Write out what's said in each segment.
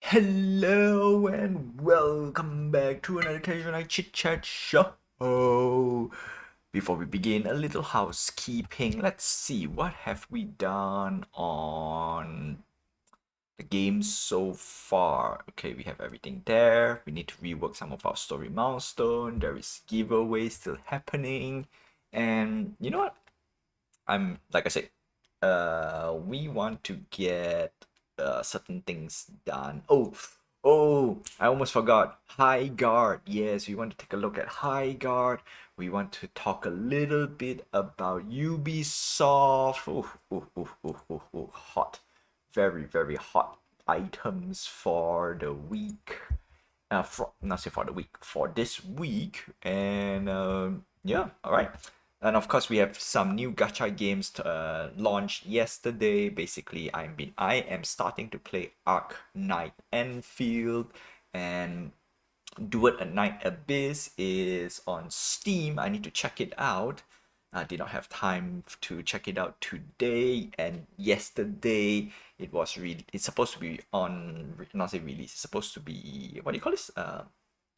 Hello and welcome back to another occasion I Chit Chat show. Before we begin, a little housekeeping. Let's see what have we done on the game so far. Okay, we have everything there. We need to rework some of our story milestone. There is giveaway still happening, and you know what? I'm like I said, we want to get certain things done. Oh, I almost forgot. High Guard. Yes, we want to take a look at High Guard. We want to talk a little bit about Ubisoft. Hot. Very, very hot items for the week. For not say for the week, for this week. And yeah, all right. And of course, we have some new gacha games launched yesterday. Basically, I am starting to play Ark Knight Enfield, and Do It at Night Abyss is on Steam. I need to check it out. I did not have time to check it out today and yesterday. It's supposed to be on, not say release. It's supposed to be, what do you call this?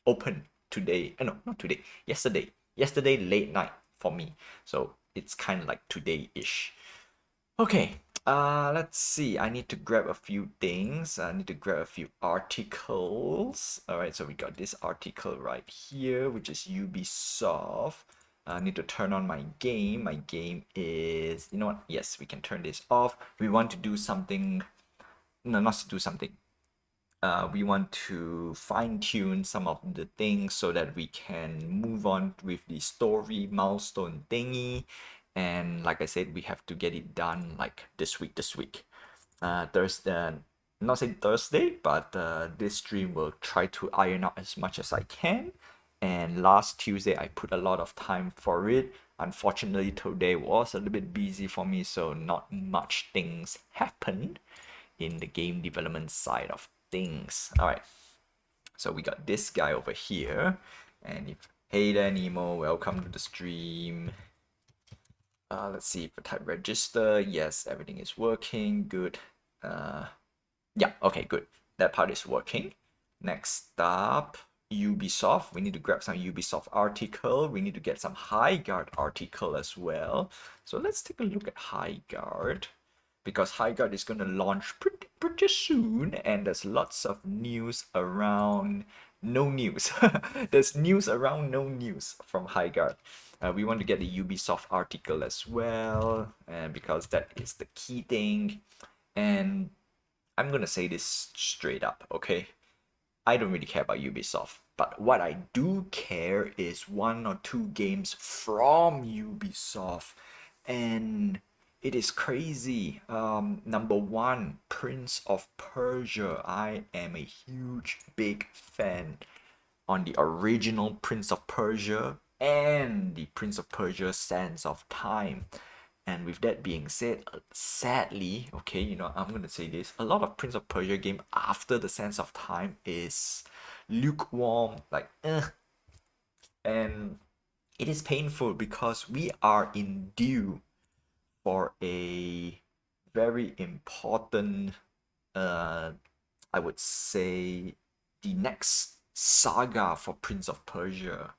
Open today. No, not today. Yesterday. Yesterday late night for me. So it's kind of like today-ish. Okay, let's see. I need to grab a few things. I need to grab a few articles. All right, so we got this article right here, which is Ubisoft. I need to turn on my game. My game is, you know what? Yes, we can turn this off. We want to do something. No, not to do something. We want to fine tune some of the things so that we can move on with the story milestone thingy. And like I said, we have to get it done like this week. Thursday, not say Thursday, but this stream will try to iron out as much as I can. And last Tuesday, I put a lot of time for it. Unfortunately, today was a little bit busy for me, so not much things happened in the game development side of things. All right, so we got this guy over here, and if hey there Nemo, welcome to the stream. Let's see if I type register. Yes, everything is working. Good. Yeah, okay, good. That part is working. Next up, Ubisoft. We need to grab some Ubisoft article. We need to get some High Guard article as well. So let's take a look at High Guard, because High Guard is going to launch pretty soon, and there's lots of news around no news. There's news around no news from High Guard. We want to get the Ubisoft article as well, and because that is the key thing. And I'm gonna say this straight up, okay? I don't really care about Ubisoft, but what I do care is one or two games from Ubisoft, and it is crazy. Number one, Prince of Persia. I am a huge, big fan on the original Prince of Persia and the Prince of Persia Sands of Time. And with that being said, sadly, okay, I'm gonna say this: a lot of Prince of Persia game after the Sands of Time is lukewarm, like and it is painful because we are in due for a very important, uh, I would say, the next saga for Prince of Persia.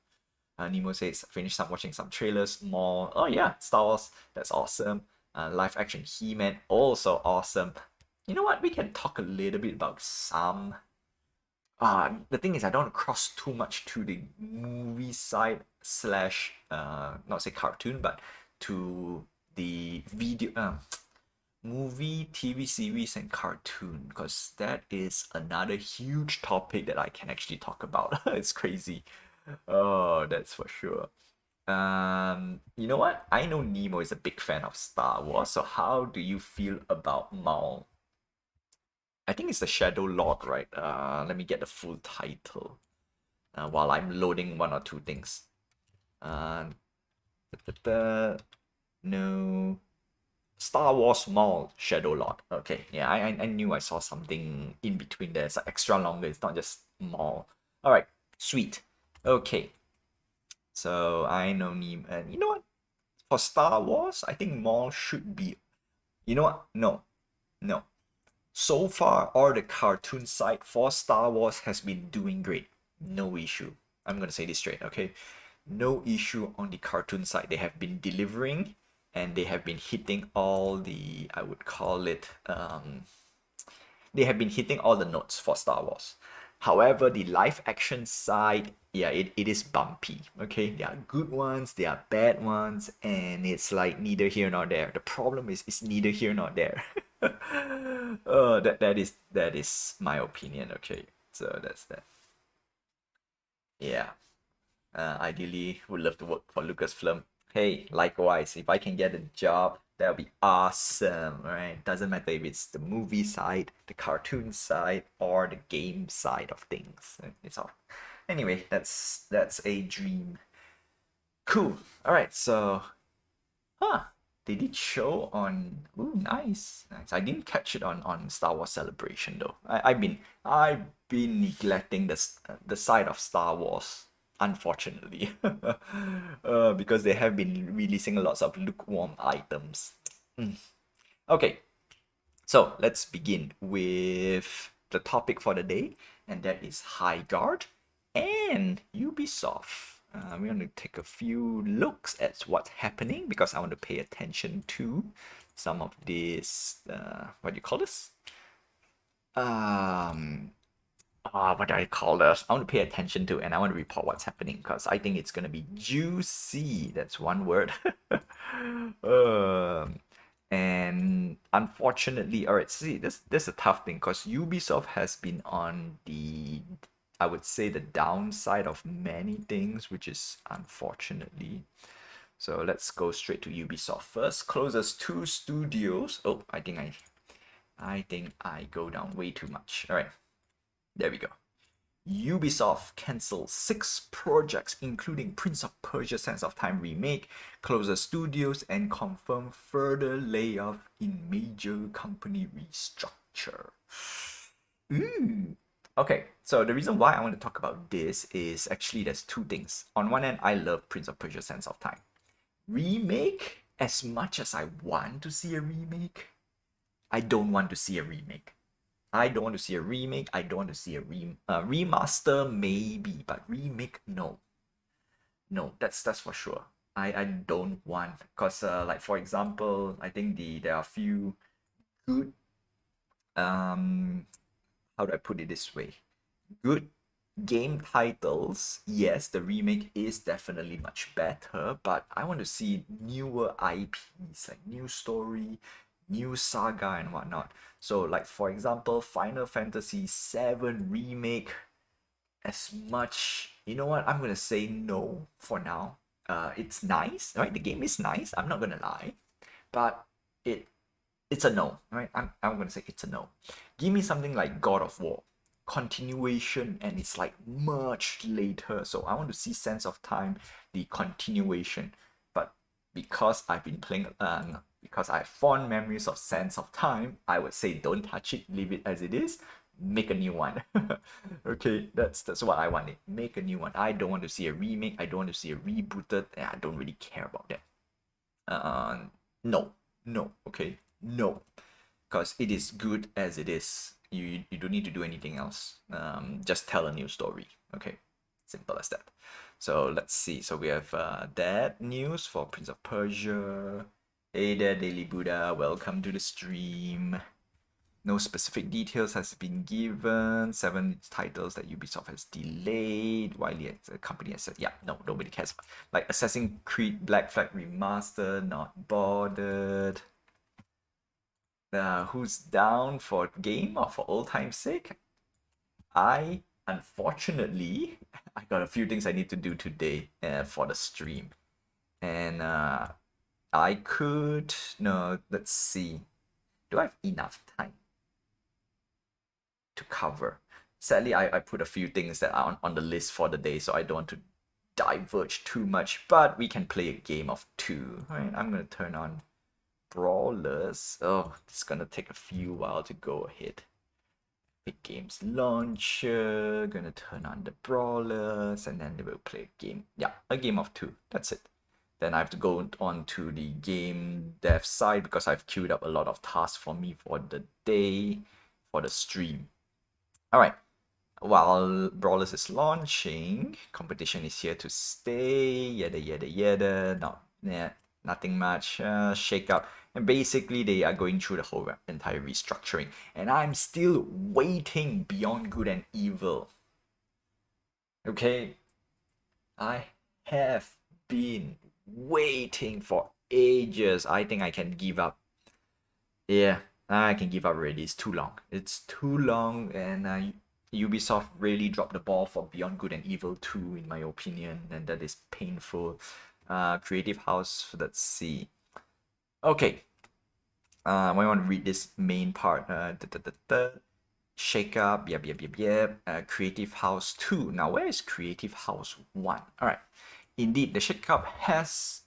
Nemo says, finish some watching some trailers more. Oh yeah, Star Wars, that's awesome. Live action He-Man, also awesome. You know what? We can talk a little bit about some. The thing is, I don't cross too much to the movie side slash, not say cartoon, but to the video, movie, TV series, and cartoon, because that is another huge topic that I can actually talk about. It's crazy. Oh, that's for sure. You know what? I know Nemo is a big fan of Star Wars, so how do you feel about Maul? I think it's the Shadow Lord, right? Let me get the full title. While I'm loading one or two things. Uh, no. Star Wars Maul Shadow Lord. Okay, yeah, I knew I saw something in between there. It's like extra longer. It's not just Maul. All right, sweet. Okay, so I know Nemo, and you know what? For Star Wars, I think Maul should be. You know what? No, no. So far, all the cartoon side for Star Wars has been doing great. No issue. I'm gonna say this straight, okay? No issue on the cartoon side. They have been delivering and they have been hitting all the, I would call it, they have been hitting all the notes for Star Wars. However, the live action side, yeah, it is bumpy. Okay, there are good ones, there are bad ones, and it's like neither here nor there. The problem is it's neither here nor there. That is my opinion. Okay, so that's that. Yeah. Ideally, would love to work for Lucasfilm. Hey, likewise, if I can get a job, that'll be awesome, right? Doesn't matter if it's the movie side, the cartoon side, or the game side of things. It's all. Anyway, that's a dream. Cool. All right, so huh, they did show on. Ooh, nice, nice. I didn't catch it on Star Wars Celebration though. I've been neglecting the side of Star Wars, unfortunately, because they have been releasing lots of lukewarm items. Mm. Okay, so let's begin with the topic for the day, and that is High Guard and Ubisoft. We're going to take a few looks at what's happening because I want to pay attention to some of this. What do you call this? Um, what do I call this? I want to pay attention to and I want to report what's happening because I think it's gonna be juicy. That's one word. um, and unfortunately, all right, see, this is a tough thing because Ubisoft has been on the, I would say, the downside of many things, which is unfortunately. So let's go straight to Ubisoft first. Closes two studios. Oh, I think I go down way too much. All right, there we go. Ubisoft cancels 6 projects, including Prince of Persia Sands of Time remake, closes studios, and confirm further layoff in major company restructure. Ooh. Okay, so the reason why I want to talk about this is actually there's two things. On one end, I love Prince of Persia Sands of Time. Remake, as much as I want to see a remake, I don't want to see a remake. I don't want to see a remake. I don't want to see a remaster, maybe, but remake, no, no. That's for sure. I don't want because like for example, I think there are a few good how do I put it this way? Good game titles. Yes, the remake is definitely much better, but I want to see newer IPs, like new story, new saga and whatnot. So like for example, Final Fantasy VII Remake, as much, you know what, I'm gonna say no for now. It's nice, right? The game is nice, I'm not gonna lie, but it it's a no, right? I'm gonna say it's a no. Give me something like God of War, continuation, and it's like much later. So I want to see Sense of Time, the continuation. But because I've been playing, because I have fond memories of Sense of Time, I would say don't touch it, leave it as it is. Make a new one. Okay, that's what I want. It. Make a new one. I don't want to see a remake. I don't want to see a rebooted. I don't really care about that. Uh, no, no, okay, no, because it is good as it is. You don't need to do anything else. Just tell a new story. Okay, simple as that. So let's see. So we have that news for Prince of Persia. Hey there, Daily Buddha. Welcome to the stream. No specific details has been given. 7 titles that Ubisoft has delayed. Wiley, the company has said, yeah, no, nobody cares. Like Assassin's Creed Black Flag Remaster, not bothered. Who's down for game or for old time's sake? I, unfortunately, I got a few things I need to do today for the stream. And I could, no, let's see. Do I have enough time to cover? Sadly, I put a few things that are on the list for the day, so I don't want to diverge too much, but we can play a game of two. All right, I'm going to turn on Brawlers. Oh, it's going to take a few while to go ahead. Big Games Launcher, gonna turn on the Brawlers, and then we'll play a game. Yeah, a game of two. That's it. Then I have to go on to the game dev side because I've queued up a lot of tasks for me for the day. for the stream. All right. While Brawlers is launching, competition is here to stay. Yada yada yada. Not yeah, nothing much. Shake up, and basically they are going through the whole entire restructuring, and I'm still waiting beyond good and evil. Okay, I have been waiting for ages. I think I can give up. Yeah, I can give up already. It's too long. It's too long, and Ubisoft really dropped the ball for Beyond Good and Evil 2, in my opinion, and that is painful. Creative House, let's see. Okay, I want to read this main part. Shake Up, yep. Creative House 2. Now, where is Creative House 1? Alright, indeed, the Shake Up has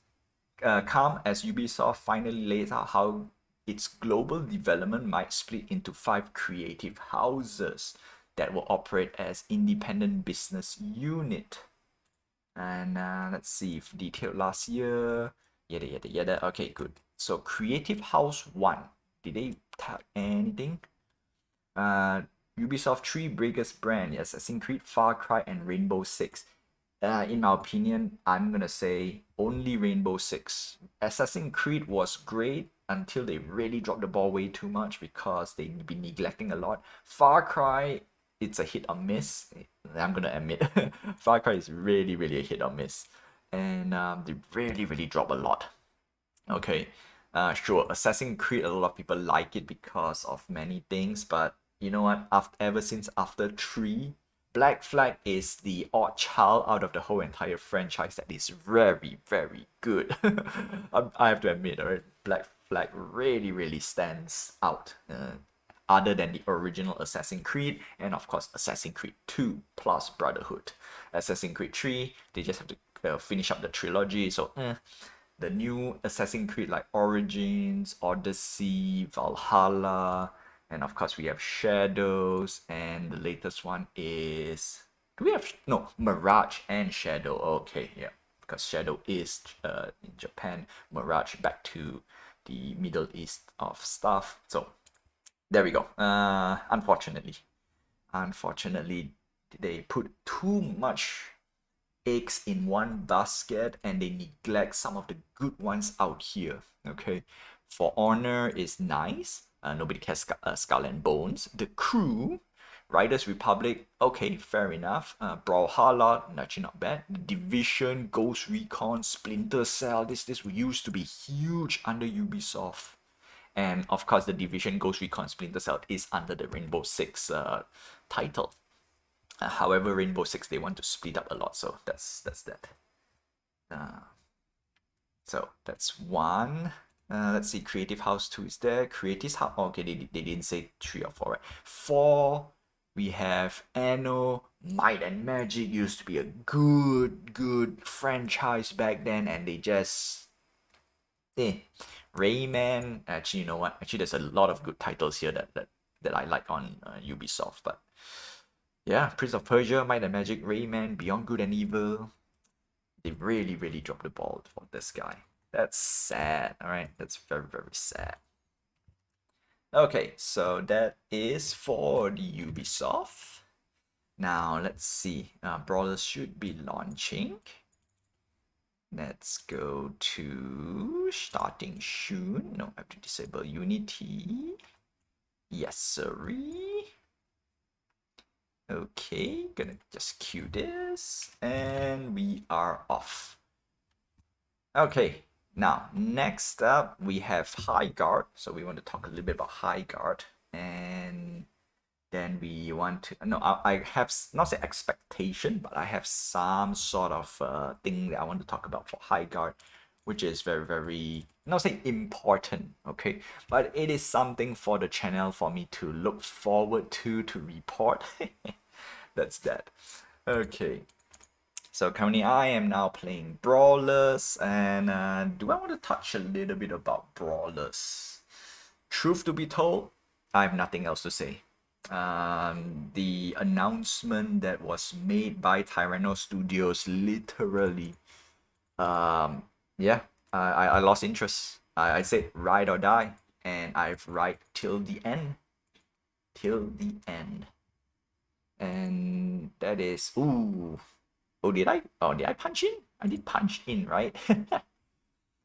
come as Ubisoft finally lays out how its global development might split into 5 creative houses that will operate as independent business unit. And let's see if detailed last year. Yada yada yada. Okay, good. So Creative House 1. Did they tell anything? Ubisoft 3 biggest brand, Assassin's Creed, Far Cry, and Rainbow Six. In my opinion, I'm gonna say only Rainbow Six. Assassin's Creed was great until they really dropped the ball way too much because they've been neglecting a lot. Far Cry, it's a hit or miss. I'm gonna admit, Far Cry is really a hit or miss, and they really drop a lot. Okay, sure, Assassin's Creed, a lot of people like it because of many things, but you know what? Ever since after 3, Black Flag is the odd child out of the whole entire franchise that is very good. I have to admit, alright, Black Flag really stands out. Other than the original Assassin's Creed, and of course Assassin's Creed 2 plus Brotherhood. Assassin's Creed 3, they just have to finish up the trilogy, so the new Assassin's Creed like Origins, Odyssey, Valhalla, and of course we have Shadows, and the latest one is, do we have, no, Mirage and Shadow. Okay, yeah, because Shadow is in Japan, Mirage back to the Middle East of stuff. So there we go. Unfortunately, they put too much eggs in one basket and they neglect some of the good ones out here. Okay, For Honor is nice. Nobody cares. Skull and Bones. The Crew, Riders Republic. Okay, fair enough. Brawlhalla, actually not bad. The Division, Ghost Recon, Splinter Cell. This used to be huge under Ubisoft. And of course, the Division, Ghost Recon, Splinter Cell is under the Rainbow Six title. However, Rainbow Six, they want to split up a lot, so that's that. So that's one. Let's see, Creative House 2 is there. Creative House, okay, they didn't say 3 or 4, right? 4, we have Anno. Might and Magic used to be a good franchise back then, and they just Rayman. Actually, you know what? Actually, there's a lot of good titles here that I like on Ubisoft, but yeah, Prince of Persia, Might and Magic, Rayman, Beyond Good and Evil. They really dropped the ball for this guy. That's sad, alright? That's very sad. Okay, so that is for the Ubisoft. Now, let's see. Brawlers should be launching. Let's go to starting soon. No, I have to disable Unity. Yes, sirree. Okay, gonna just queue this, and we are off. Okay, now next up we have High Guard. So we want to talk a little bit about High Guard, and then we want to, no, I have not say expectation, but I have some sort of thing that I want to talk about for High Guard, which is very not say important, okay, but it is something for the channel for me to look forward to report. That's that. Okay, so currently I am now playing Brawlers, and do I want to touch a little bit about Brawlers? Truth to be told, I have nothing else to say. The announcement that was made by Tyranno Studios, literally, yeah, I lost interest. I said ride or die, and I've ride till the end. till the end. And that is, ooh. Oh, did I punch in? I did punch in, right?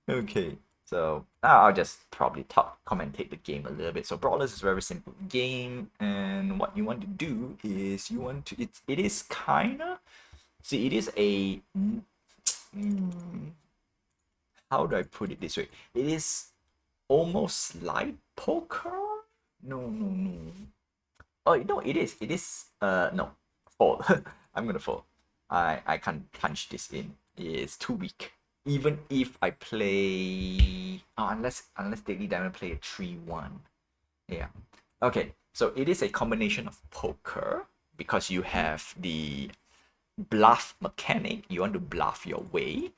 Okay, so now I'll just probably commentate the game a little bit. So Brawlers is a very simple game, and what you want to do is you want to it is kinda see it is a how do I put it this way? It is almost like poker. No. Oh no, it is no fold. I'm gonna fold. I can't punch this in. It's too weak. Even if I play unless Daily Diamond play a 3-1. Yeah. Okay. So it is a combination of poker because you have the bluff mechanic. You want to bluff your way,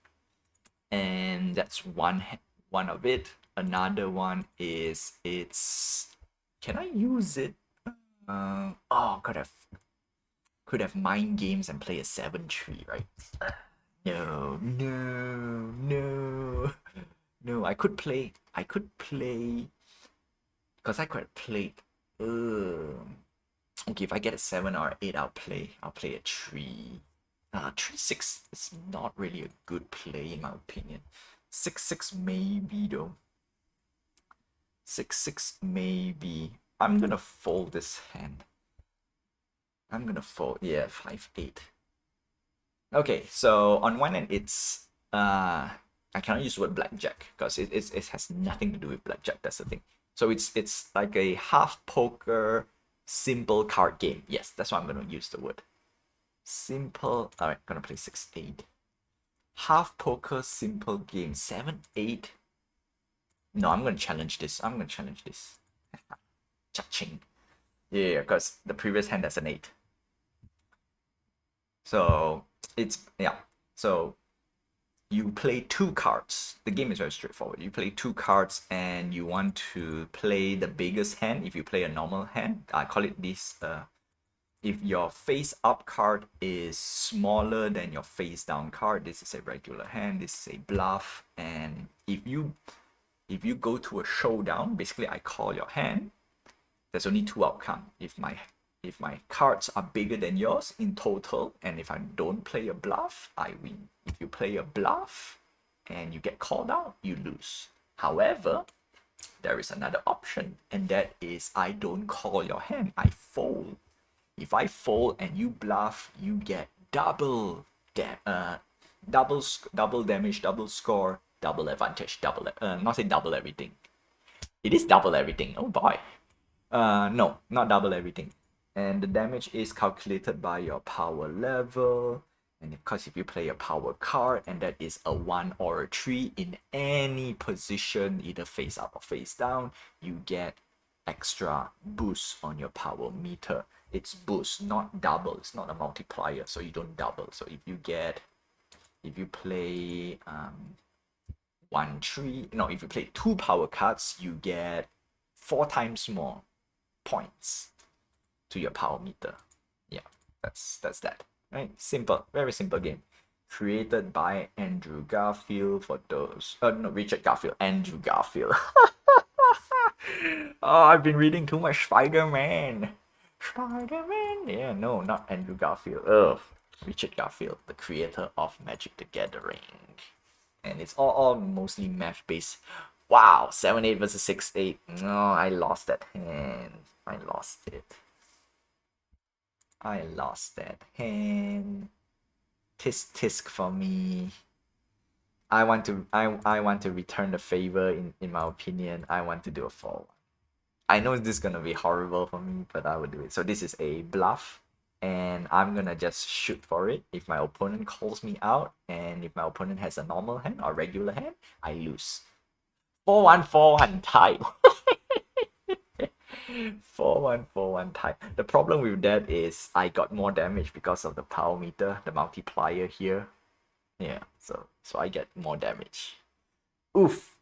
and that's one of it. Another one is it's can I use it? Oh, could have mind games and play a 7-3, right? No. No, I could play because I could have played okay, if I get a 7 or 8, I'll play a 3. 3-6 is not really a good play in my opinion. 6-6 maybe though. 6-6 maybe. I'm gonna fold this hand. I'm gonna fold, yeah, 5-8. Okay, so on one end it's I cannot use the word blackjack because it has nothing to do with blackjack. That's the thing. So it's like a half poker simple card game. Yes, that's what I'm gonna use the word. Simple. Alright, gonna play 6-8. Half poker simple game. 7-8. No, I'm gonna challenge this. Cha-ching. Yeah, because the previous hand has an 8. So it's yeah. So you play 2 cards. The game is very straightforward. You play 2 cards and you want to play the biggest hand. If you play a normal hand, I call it this. If your face up card is smaller than your face down card, this is a regular hand. This is a bluff. And if you go to a showdown, basically I call your hand. There's only 2 outcomes. If my cards are bigger than yours in total, and if I don't play a bluff, I win. If you play a bluff and you get called out, you lose. However, there is another option, and that is I don't call your hand, I fold. If I fold and you bluff, you get double damage, double score, double advantage, not say double everything. It is double everything. Oh boy. No, not double everything. And the damage is calculated by your power level. And of course, if you play a power card and that is a 1 or a 3 in any position, either face up or face down, you get extra boost on your power meter. It's boost, not double. It's not a multiplier, so you don't double. So if you play 1-3, no, if you play 2 power cards, you get 4 times more points to your power meter. Yeah, that's that. Right? Simple, very simple game. Created by Andrew Garfield for those. No, Richard Garfield. Andrew Garfield. Oh, I've been reading too much Spider-Man. Spider-Man. Yeah, no, not Andrew Garfield. Ugh, Richard Garfield, the creator of Magic the Gathering. And it's all mostly math based. Wow, 7-8 versus 6-8. No, I lost that hand. I lost that hand. Tisk tisk for me. I want to return the favor in my opinion. I want to do a 4-1. I know this is gonna be horrible for me, but I will do it. So this is a bluff, and I'm gonna just shoot for it. If my opponent calls me out, and if my opponent has a normal hand or regular hand, I lose. 4-1 4-1 tie. 4-1 4-1 tie. The problem with that is I got more damage because of the power meter, the multiplier here. Yeah, so I get more damage. Oof.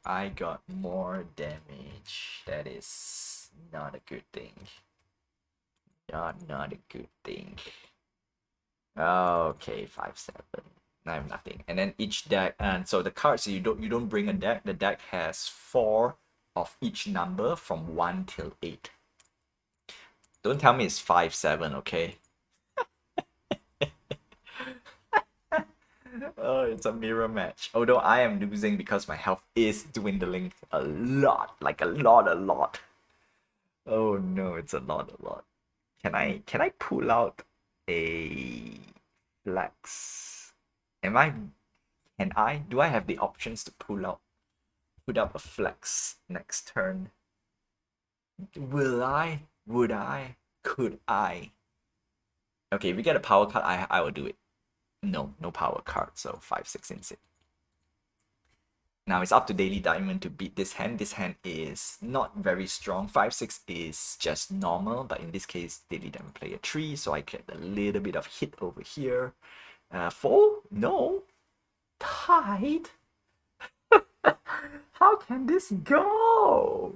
I got more damage. That is not a good thing. Not a good thing. Okay, 5-7. I have nothing. And then each deck, and so the cards you don't bring a deck. The deck has 4 of each number from 1 till 8. Don't tell me it's 5-7, okay? Oh, it's a mirror match. Although I am losing because my health is dwindling a lot. Like a lot, a lot. Oh no, it's a lot, a lot. Can I pull out a flex? Am I can I do I have the options to put up a flex next turn? Will I? Would I? Could I? Okay, if we get a power card, I will do it. No, no power card, so 5-6 instead. Now it's up to Daily Diamond to beat this hand. This hand is not very strong. 5-6 is just normal, but in this case, Daily Diamond play a 3, so I get a little bit of hit over here. 4? No. Tied? How can this go?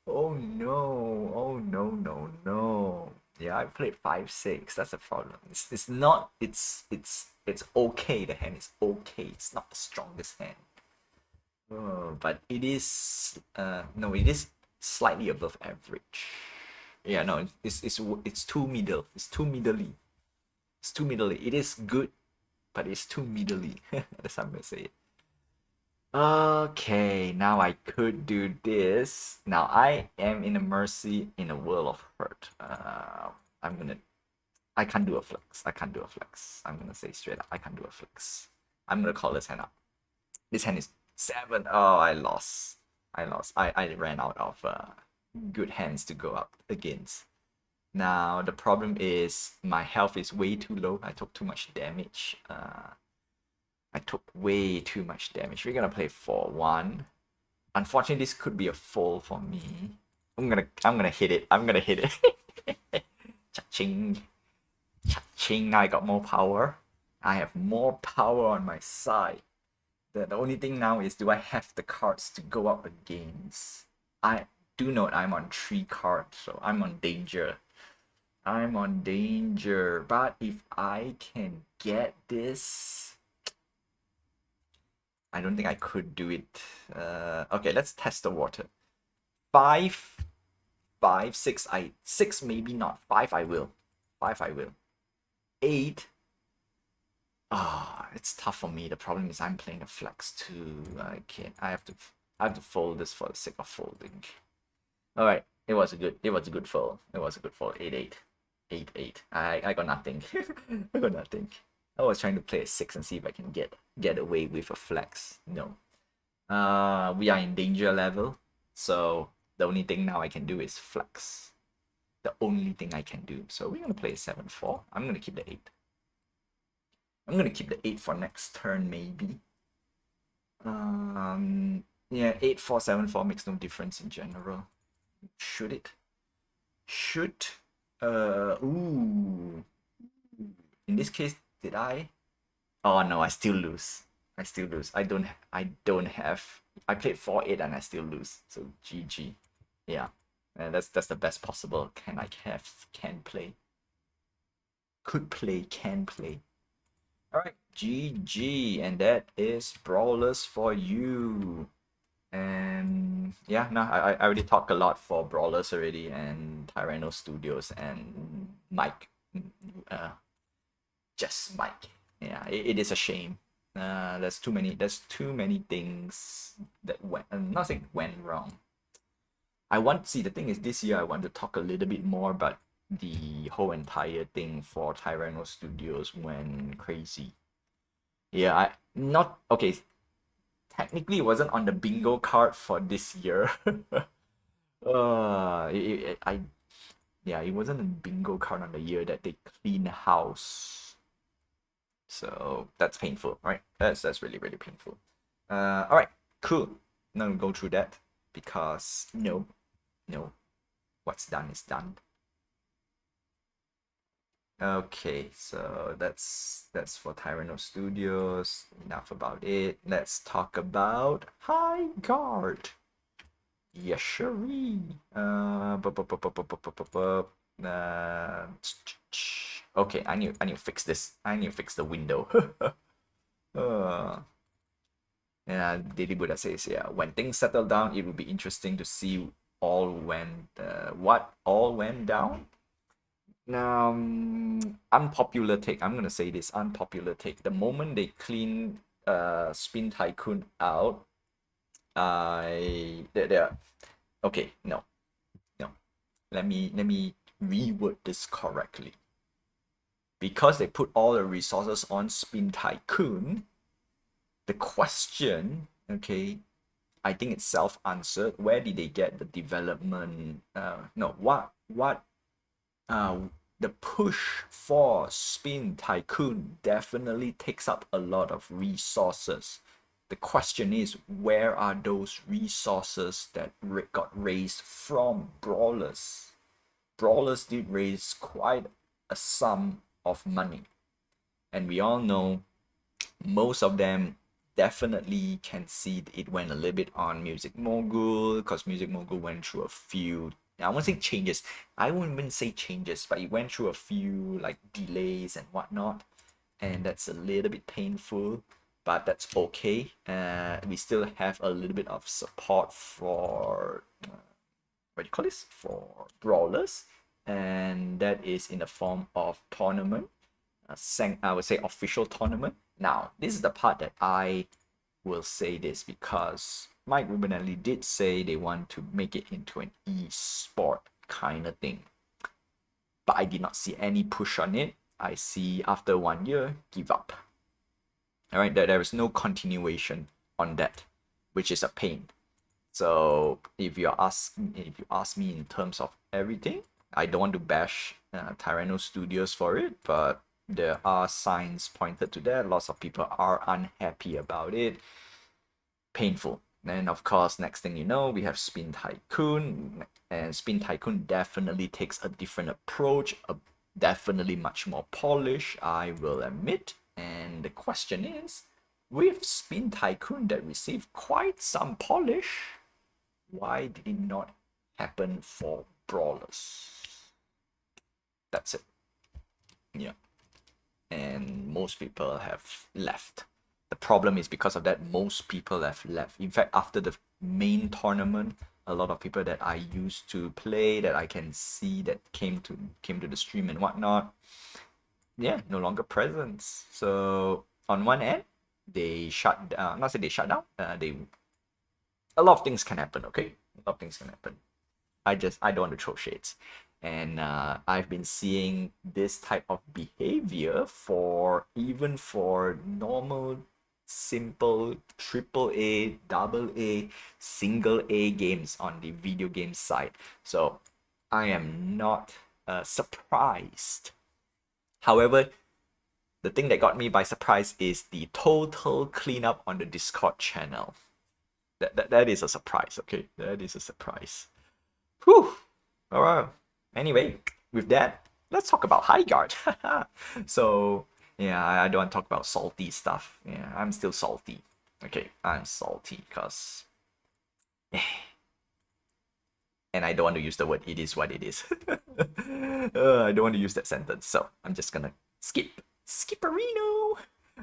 Oh no. Oh no, no, no. Yeah, I played 5-6. That's a problem. It's not it's okay. The hand is okay. It's not the strongest hand. Oh, but it is no, it is slightly above average. Yeah, no, it's too middle. It's too middly. It's too middly. It is good, but it's too middly. That's how I'm gonna say it. Okay, now I could do this. Now I am in a mercy in a world of hurt. I'm gonna. I can't do a flex. I can't do a flex. I'm gonna say straight up. I can't do a flex. I'm gonna call this hand up. This hand is 7. Oh, I lost. I lost. I ran out of good hands to go up against. Now the problem is my health is way too low. I took too much damage. I took way too much damage. We're gonna play 4-1. Unfortunately, this could be a fold for me. I'm gonna hit it. I'm gonna hit it. Cha-ching. Cha-ching. Now I got more power. I have more power on my side. The only thing now is, do I have the cards to go up against? I do note I'm on 3 cards, so I'm on danger. I'm on danger. But if I can get this, I don't think I could do it. Okay, let's test the water. 5, 5, 6. 6 maybe not. 5 I will. 5 I will. 8. Ah, it's tough for me. The problem is I'm playing a flex too. I can't. I have to fold this for the sake of folding. All right, it was a good fold. It was a good fold. 8-8. 8-8. I got nothing. I got nothing. I was trying to play a 6 and see if I can get away with a flex. No. We are in danger level, so the only thing now I can do is flex. The only thing I can do. So we're gonna play a 7-4. I'm gonna keep the 8. I'm gonna keep the 8 for next turn maybe. Yeah, 8-4, 7-4 makes no difference in general. Should it? Should ooh. In this case, did I? Oh no, I still lose. I still lose. I don't have. I played 4-8 and I still lose. So GG. Yeah. That's the best possible can play. Could play, can play. Alright, GG, and that is Brawlers for you. And yeah, no, I already talked a lot for Brawlers already, and Tyranno Studios and Mike. Just Mike. Yeah, it is a shame. There's too many things that went, nothing went wrong. The thing is, this year I want to talk a little bit more about the whole entire thing for Tyranno Studios went crazy. Yeah, I not okay. Technically, it wasn't on the bingo card for this year. I yeah, it wasn't a bingo card on the year that they clean house. So that's painful, right? That's really really painful. All right, cool. Now we'll go through that because no, what's done is done. Okay, so that's for Tyranno Studios. Enough about it. Let's talk about High Guard. Yes, sure. Okay, I need to fix this. I need to fix the window. Yeah, Daily Buddha says, yeah, when things settle down, it will be interesting to see what all went down. Unpopular take. I'm gonna say this unpopular take. The moment they clean Spin Tycoon out, they're okay. No, no. Let me reword this correctly. Because they put all the resources on Spin Tycoon, the question, okay, I think it's self-answered. Where did they get the development? No, what uh, the push for Spin Tycoon definitely takes up a lot of resources. The question is, where are those resources that got raised from Brawlers? Brawlers did raise quite a sum of money, and we all know most of them definitely can see it went a little bit on Music Mogul, because Music Mogul went through a few, I won't say changes, I wouldn't even say changes, but it went through a few like delays and whatnot, and that's a little bit painful, but that's okay. We still have a little bit of support for what do you call this, for Brawlers, and that is in the form of tournament, I would say official tournament. Now, this is the part that I will say this, because Mike Rubinelli did say they want to make it into an e-sport kind of thing. But I did not see any push on it. I see after 1 year, give up. All right, there is no continuation on that, which is a pain. So if you ask me in terms of everything, I don't want to bash Tyranno Studios for it, but there are signs pointed to that. Lots of people are unhappy about it. Painful. And of course, next thing you know, we have Spin Tycoon, and Spin Tycoon definitely takes a different approach, definitely much more polished, I will admit. And the question is, with Spin Tycoon that received quite some polish, why did it not happen for Brawlers? That's it. Yeah. And most people have left. The problem is, because of that, most people have left. In fact, after the main tournament, a lot of people that I used to play, that I can see that came to the stream and whatnot, yeah, no longer present. So on one end, they shut down. Not say they shut down. They A lot of things can happen. Okay, a lot of things can happen. I don't want to throw shades, and I've been seeing this type of behavior for even for normal, simple triple A, double A, single A games on the video game side. So I am not surprised. However, the thing that got me by surprise is the total cleanup on the Discord channel. That is a surprise. Okay, that is a surprise. Whew. All right. Anyway, with that, let's talk about High Guard. So, yeah, I don't want to talk about salty stuff. Yeah, I'm still salty. Okay, I'm salty because. And I don't want to use the word "it is what it is." I don't want to use that sentence, so I'm just gonna skipperino.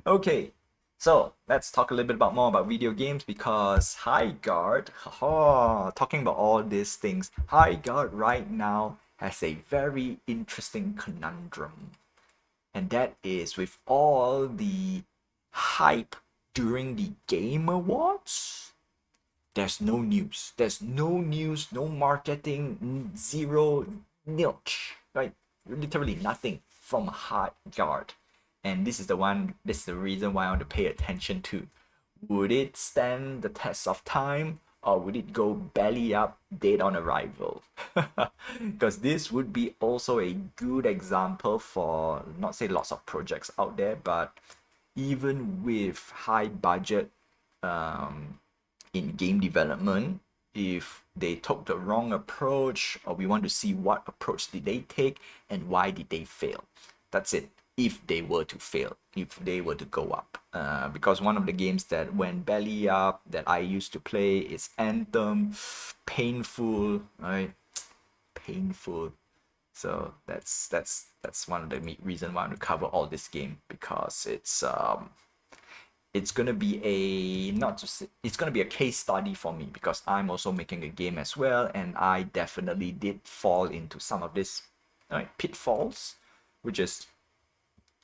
Okay, so let's talk a little bit more about video games, because High Guard, talking about all these things, High Guard right now has a very interesting conundrum. And that is, with all the hype during the Game Awards, there's no news. There's no news, no marketing, zero, nilch, right? Literally nothing from High Guard. And this is the reason why I want to pay attention to. Would it stand the test of time, or would it go belly up, dead on arrival? Because this would be also a good example for, not say lots of projects out there, but even with high budget in game development, if they took the wrong approach, or we want to see what approach did they take and why did they fail. That's it. If they were to fail, if they were to go up, because one of the games that went belly up that I used to play is Anthem. Painful, right? Painful. So that's one of the reason why I want to cover all this game, because it's gonna be a not just it's gonna be a case study for me, because I'm also making a game as well, and I definitely did fall into some of this Right, Pitfalls, which is,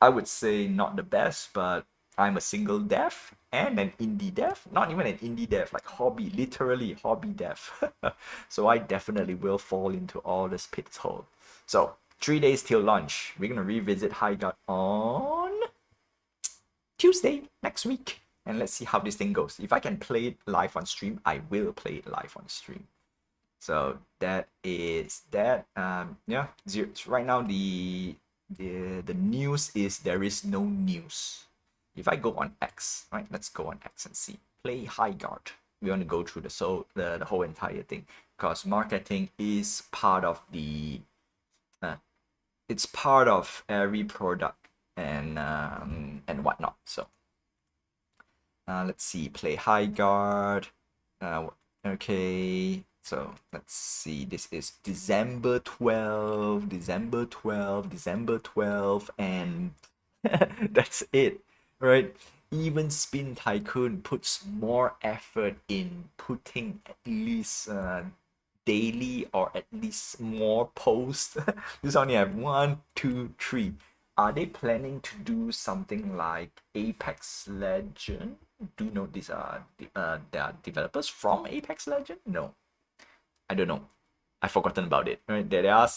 I would say, not the best, but I'm a single dev and an indie dev. Not even an indie dev, like hobby, literally hobby dev. So I definitely will fall into all this pitfall. So 3 days till launch. We're gonna revisit High Guard on Tuesday next week. And let's see how this thing goes. If I can play it live on stream, I will play it live on stream. So that is that. Yeah. Right now the news is there is no news. If I go on X, right? Let's go on X and see. Play High Guard. We want to go through the whole entire thing because marketing is part of the it's part of every product and whatnot. So let's see. Play High Guard. Okay. So let's see. This is December 12, December 12, December 12, and that's it, right? Even Spin Tycoon puts more effort in putting at least daily or at least more posts. This only have one, two, three. Are they planning to do something like Apex Legend? Do you know these are they are developers from Apex Legend? No, I don't know. I've forgotten about it. Right? There are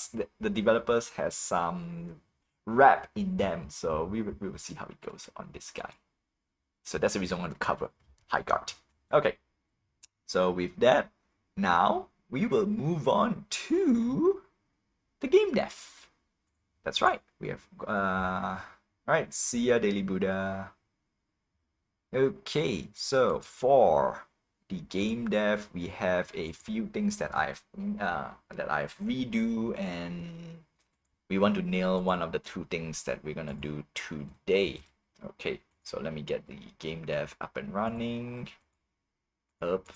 the developers has some rap in them, so we will see how it goes on this guy. So that's the reason I want to cover High Guard. Okay, so with that, now we will move on to the game dev. That's right. We have right. See ya, Daily Buddha. Okay, so for the game dev, we have a few things that I've redo, and we want to nail one of the two things that we're gonna do today. Okay, so let me get the game dev up and running. Up,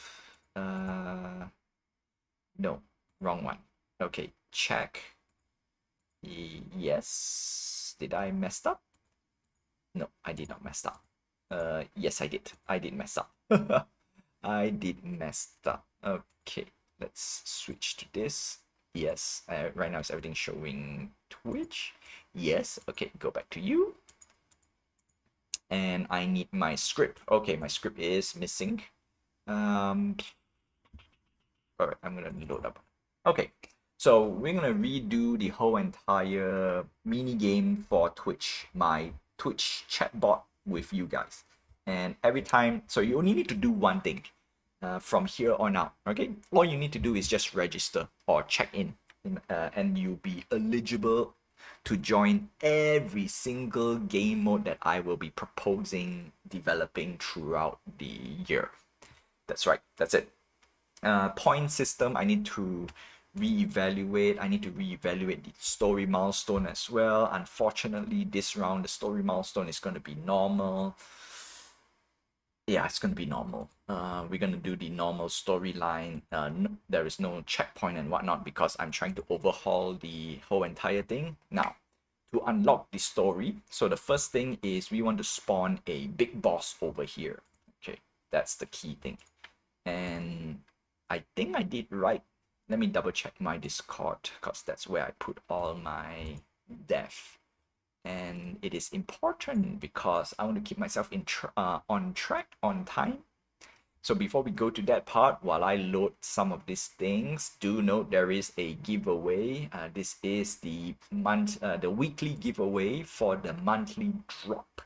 no, wrong one. Okay, check. Yes, did I mess up? No, I did not mess up. Yes, I did. I did mess up. I did mess up. Okay, let's switch to this. Yes, right now is everything showing Twitch. Yes, okay, go back to you. And I need my script. Okay, my script is missing. All right, I'm gonna load up. Okay, so we're gonna redo the whole entire mini game for Twitch, my Twitch chatbot with you guys. And every time, so you only need to do one thing from here on out. Okay, all you need to do is just register or check in, and you'll be eligible to join every single game mode that I will be proposing developing throughout the year. That's right, that's it. Point system, I need to reevaluate. I need to reevaluate the story milestone as well. Unfortunately, this round the story milestone is going to be normal. Yeah, it's going to be normal. We're going to do the normal storyline. There is no checkpoint and whatnot because I'm trying to overhaul the whole entire thing. Now, to unlock the story, so the first thing is we want to spawn a big boss over here. Okay, that's the key thing. And I think I did right. Let me double check my Discord because that's where I put all my dev. And it is important because I want to keep myself on track, on time. So before we go to that part, while I load some of these things, do note there is a giveaway. This is the weekly giveaway for the monthly drop.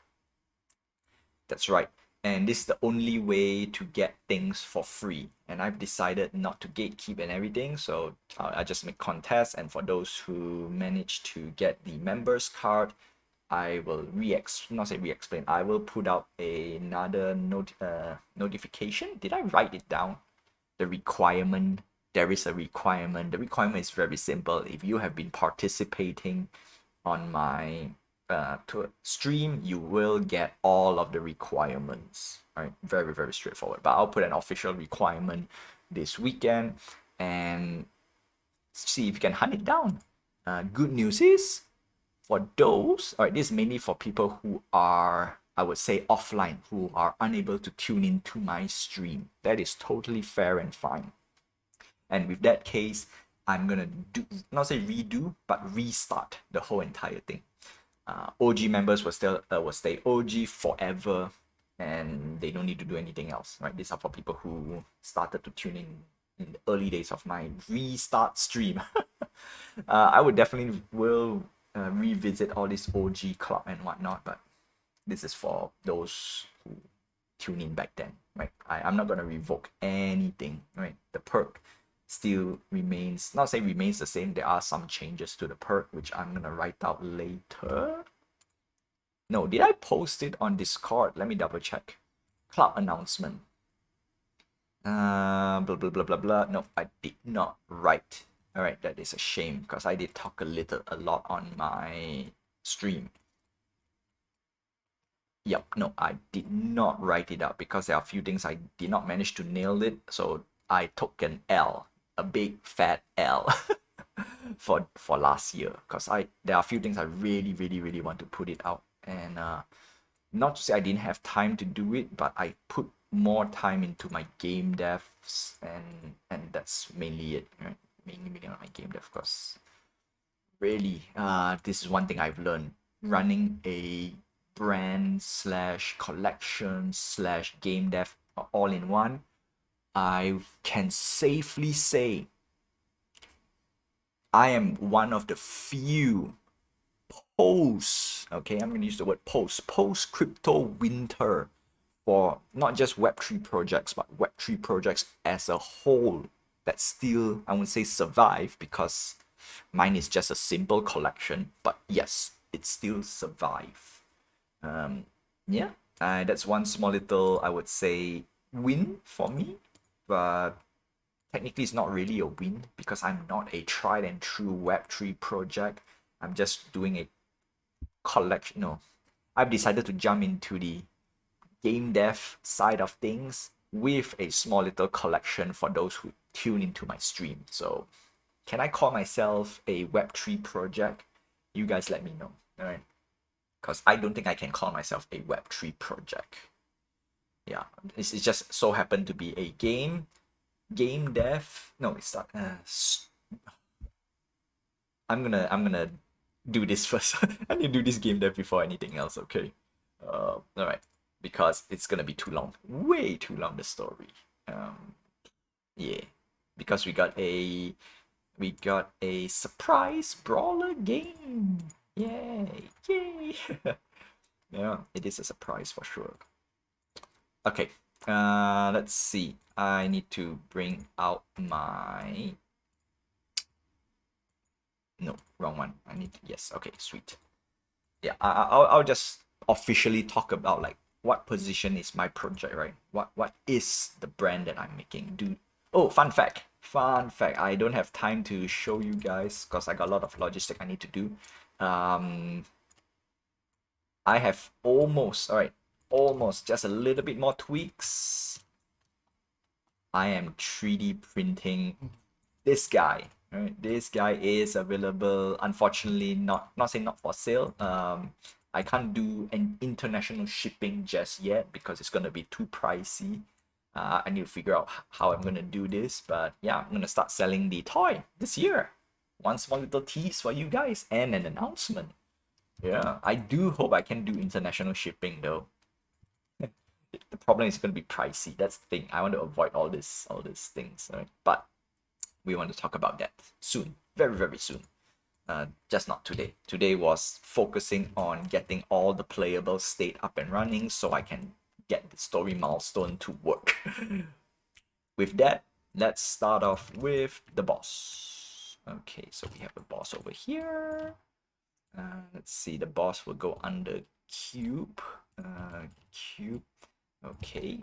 That's right. And this is the only way to get things for free. And I've decided not to gatekeep and everything. So I just make contests. And for those who manage to get the members card, I will re-explain. I will put out another notification. Did I write it down? The requirement. There is a requirement. The requirement is very simple. If you have been participating on my to stream, you will get all of the requirements. Right, very very straightforward. But I'll put an official requirement this weekend and see if you can hunt it down. Good news is for those, all right, this is mainly for people who are, I would say, offline, who are unable to tune into my stream. That is totally fair and fine. And with that case, I'm gonna do, not say redo, but restart the whole entire thing. OG members will stay OG forever, and they don't need to do anything else, right? These are for people who started to tune in the early days of my restart stream. I would definitely will revisit all this OG club and whatnot, but this is for those who tune in back then, right? I'm not gonna revoke anything, right? The perk still remains, not say remains the same. There are some changes to the perk which I'm gonna write out later. No, did I post it on Discord? Let me double check. Club announcement. Blah blah blah blah blah. No, I did not write. All right, that is a shame because I did talk a lot on my stream. Yep, no, I did not write it out because there are a few things I did not manage to nail it. So I took an L, a big fat L, for last year because there are a few things I really want to put it out, and not to say I didn't have time to do it, but I put more time into my game devs, and that's mainly it, right? Mainly on my game dev because really, this is one thing I've learned running a brand slash collection slash game dev all in one. I can safely say I am one of the few okay, I'm gonna use the word post crypto winter for not just Web3 projects, but Web3 projects as a whole that still, I wouldn't say survive because mine is just a simple collection, but yes, it still survive. Um, yeah, that's one small little, I would say, win for me, but technically it's not really a win because I'm not a tried and true Web3 project. I'm just doing a collection. No, I've decided to jump into the game dev side of things with a small little collection for those who tune into my stream. So, can I call myself a Web3 project? You guys let me know, all right? Because I don't think I can call myself a Web3 project. Yeah, it's just so happened to be a game dev. No, it's not. I'm gonna do this first. I need to do this game dev before anything else. Okay. All right. Because it's gonna be too long. Way too long. The story. Yeah. Because we got a surprise brawler game. Yay! Yay! Yeah, it is a surprise for sure. Okay. Let's see. I need to bring out my. No, wrong one. I need to. Yes. Okay. Sweet. Yeah. I'll just officially talk about like what position is my project, right? What is the brand that I'm making? Oh, fun fact. Fun fact. I don't have time to show you guys because I got a lot of logistic I need to do. I have almost just a little bit more tweaks. I am 3D printing this guy. Right? This guy is available. Unfortunately, not saying not for sale. I can't do an international shipping just yet because it's gonna be too pricey. I need to figure out how I'm gonna do this, but yeah, I'm gonna start selling the toy this year. One small little tease for you guys and an announcement. Yeah, I do hope I can do international shipping though. The problem is going to be pricey. That's the thing. I want to avoid all these things, right? But we want to talk about that soon, very soon. Just not today. Today was focusing on getting all the playable state up and running so I can get the story milestone to work. With that, let's start off with the boss. Okay, so we have the boss over here. Let's see, the boss will go under cube. Cube. Okay.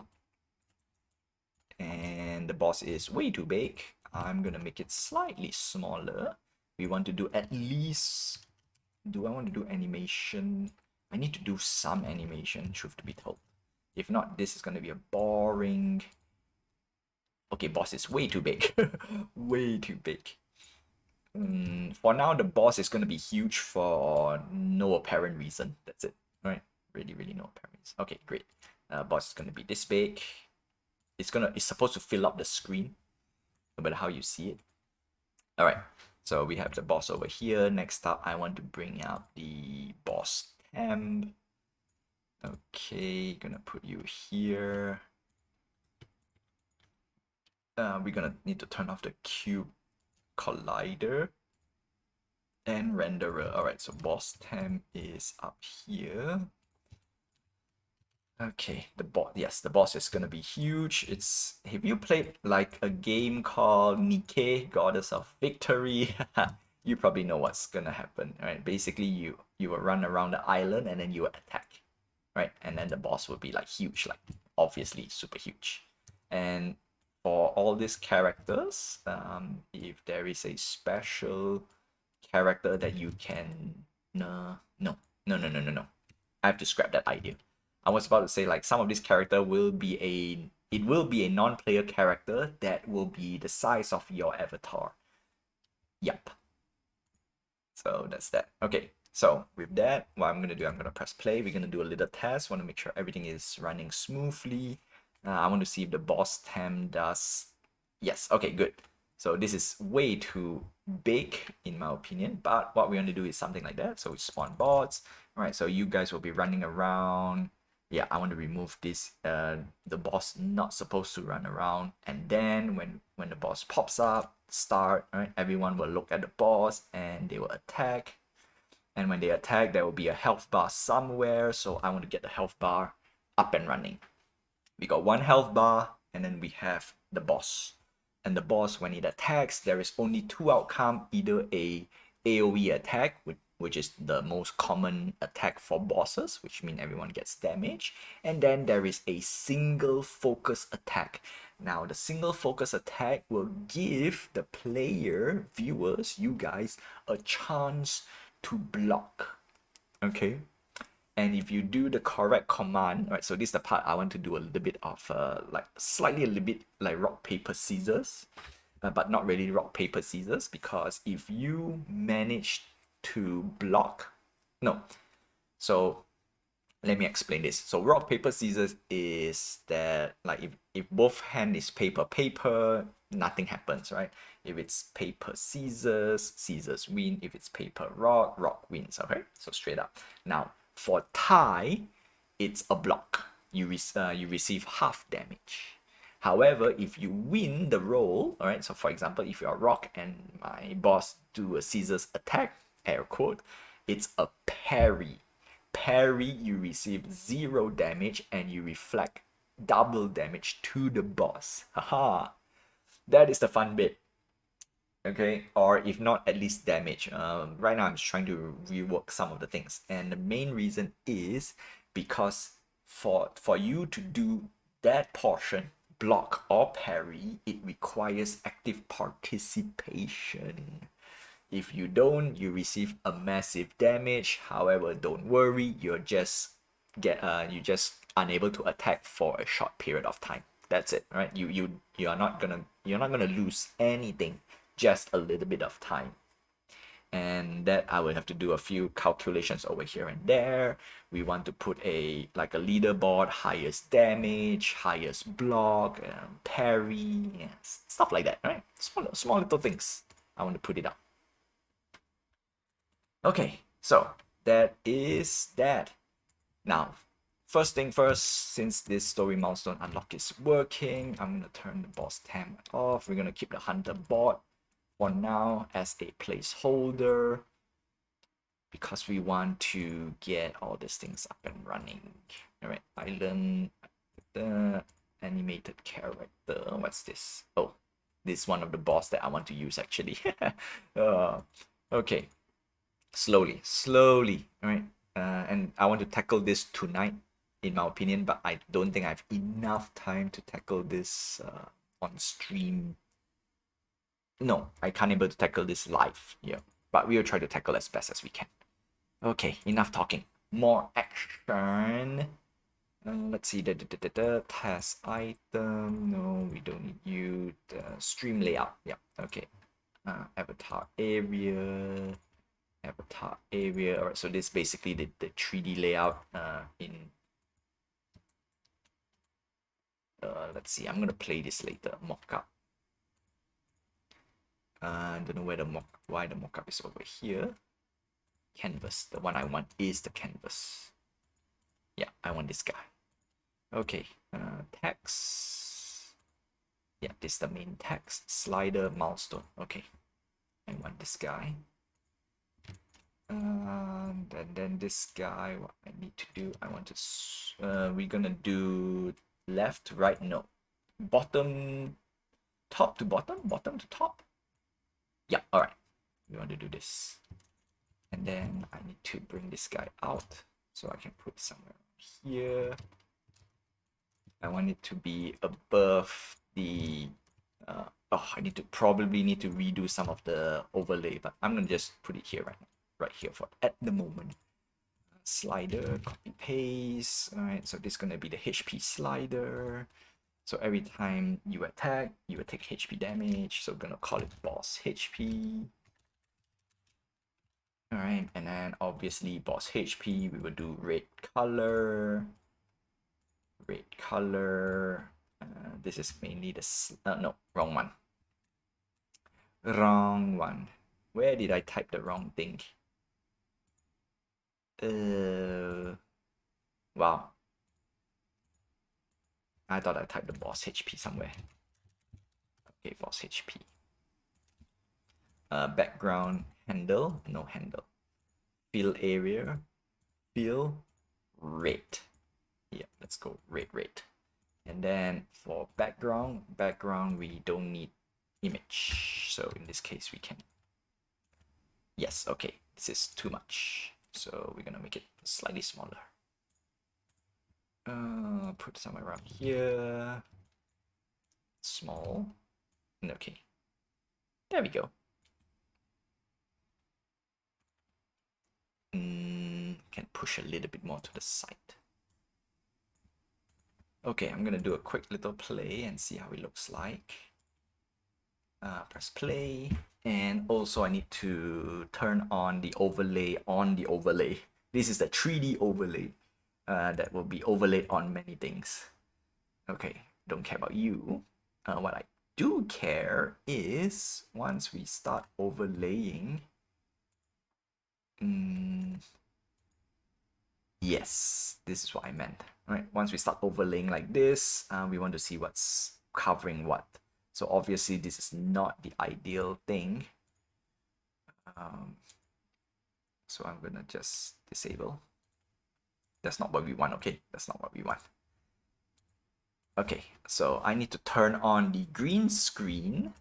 And the boss is way too big. I'm gonna make it slightly smaller. We want to do at least. Do I want to do animation? I need to do some animation, truth to be told. If not, this is gonna be a boring. Okay, boss is way too big. Way too big. For now, the boss is gonna be huge for no apparent reason. That's it. Right? Really no apparent reason. Okay, great. Boss is gonna be this big. It's supposed to fill up the screen, no matter how you see it. All right, so we have the boss over here. Next up, I want to bring out the boss temp. Okay, gonna put you here. We're gonna need to turn off the cube collider and renderer. All right, so boss temp is up here. Okay, yes, the boss is gonna be huge. Have you played like a game called Nike, Goddess of Victory? You probably know what's gonna happen, right? Basically, you will run around the island and then you will attack, right? And then the boss will be like huge, like obviously super huge. And for all these characters, if there is a special character that you can, no. I have to scrap that idea. I was about to say like some of this character will be it will be a non-player character that will be the size of your avatar. Yep. So that's that. Okay. So with that, what I'm gonna do, I'm gonna press play. We're gonna do a little test. Want to make sure everything is running smoothly. I want to see if the boss temp does. Yes. Okay. Good. So this is way too big in my opinion. But what we want to do is something like that. So we spawn bots. All right. So you guys will be running around. Yeah, I want to remove this. The boss not supposed to run around. And then when the boss pops up, start. Right. Everyone will look at the boss and they will attack. And when they attack, there will be a health bar somewhere. So I want to get the health bar up and running. We got one health bar, and then we have the boss. And the boss, when it attacks, there is only two outcome, either a AoE attack, which is the most common attack for bosses, which means everyone gets damage, and then there is a single focus attack. Now, the single focus attack will give the player, viewers, you guys, a chance to block. Okay, and if you do the correct command, right, so this is the part I want to do a little bit of like slightly a little bit like rock paper scissors, but not really rock paper scissors, because if you manage to block, no, so let me explain this. So rock paper scissors is that like if both hand is paper, nothing happens, right? If it's paper scissors, scissors win. If it's paper rock wins. Okay, so straight up. Now for tie, it's a block. You receive half damage. However, if you win the roll, all right. So for example, if you're rock and my boss do a scissors attack, air quote, it's a parry. Parry, you receive 0 damage and you reflect double damage to the boss. Haha, that is the fun bit. Okay, or if not, at least damage. Right now I'm just trying to rework some of the things, and the main reason is because for you to do that portion, block or parry, it requires active participation. If you don't, you receive a massive damage. However, don't worry, you just unable to attack for a short period of time. That's it, right? You're not gonna lose anything, just a little bit of time. And that I will have to do a few calculations over here and there. We want to put a like a leaderboard, highest damage, highest block, parry, yeah, stuff like that, right? Small little things. I want to put it up. Okay, so that is that. Now, first thing first, since this story milestone unlock is working, I'm gonna turn the boss temp off. We're gonna keep the hunter bot for now as a placeholder because we want to get all these things up and running. All right, island, the animated character. What's this? Oh, this is one of the boss that I want to use actually. Okay, slowly, all right? And I want to tackle this tonight, in my opinion, but I don't think I have enough time to tackle this on stream. No, I can't able to tackle this live, yeah. But we will try to tackle as best as we can. Okay, enough talking. More action. Let's see the task item. No, we don't need you. The stream layout. Yeah. Okay. Avatar area. Avatar area. All right, so this is basically the 3D layout in let's see, I'm gonna play this later, mockup. I don't know why the mockup is over here. Canvas. The one I want is the canvas. Yeah, I want this guy. Okay. Text. Yeah, this is the main text. Slider milestone. Okay. I want this guy. And then this guy, what I need to do, I want to, we're gonna do left, right, no. Bottom, top to bottom, bottom to top. Yeah, all right. We want to do this. And then I need to bring this guy out so I can put somewhere here. I want it to be above the, I probably need to redo some of the overlay, but I'm gonna just put it here right here for at the moment. Slider, copy paste. All right, so this is gonna be the HP slider. So every time you attack, you will take HP damage. So we're gonna call it boss HP. All right, and then obviously boss HP, we will do red color. Red color. This is mainly the no, wrong one. Wrong one. Where did I type the wrong thing? Wow. I thought I typed the boss HP somewhere. Okay, boss HP. Background handle, no handle. Fill area, fill red. Yeah, let's go red. And then for background, we don't need image. So in this case, we can. Yes, okay, this is too much. So we're gonna make it slightly smaller. Put somewhere around here. Small. Okay. There we go. Can push a little bit more to the side. Okay, I'm gonna do a quick little play and see how it looks like. Press play, and also I need to turn on the overlay on the overlay. This is the 3D overlay that will be overlaid on many things. Okay, don't care about you. What I do care is once we start overlaying, yes, this is what I meant. All right, once we start overlaying like this, we want to see what's covering what. So obviously this is not the ideal thing. So I'm gonna just disable. That's not what we want, okay? That's not what we want. Okay, so I need to turn on the green screen.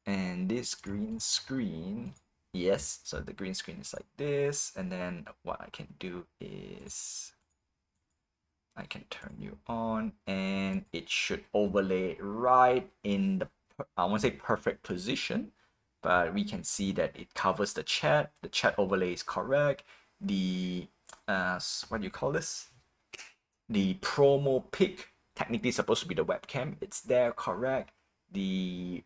And this green screen, yes, so the green screen is like this. And then what I can do is I can turn you on and it should overlay right in the, I won't say perfect position, but we can see that it covers the chat. The chat overlay is correct. The, what do you call this? The promo pic, technically supposed to be the webcam. It's there, correct. The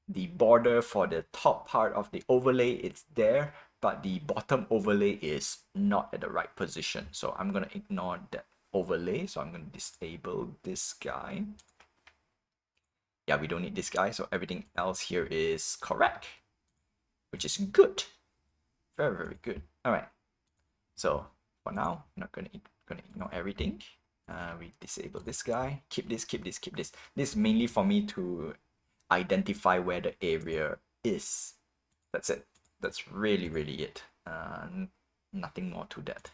border for the top part of the overlay, it's there, but the bottom overlay is not at the right position. So I'm gonna ignore that overlay. So I'm gonna disable this guy. Yeah, we don't need this guy. So everything else here is correct, which is good. Very, very good. All right. So for now, I'm not gonna ignore everything. We disable this guy. Keep this. This is mainly for me to identify where the area is. That's it. That's really it. Nothing more to that.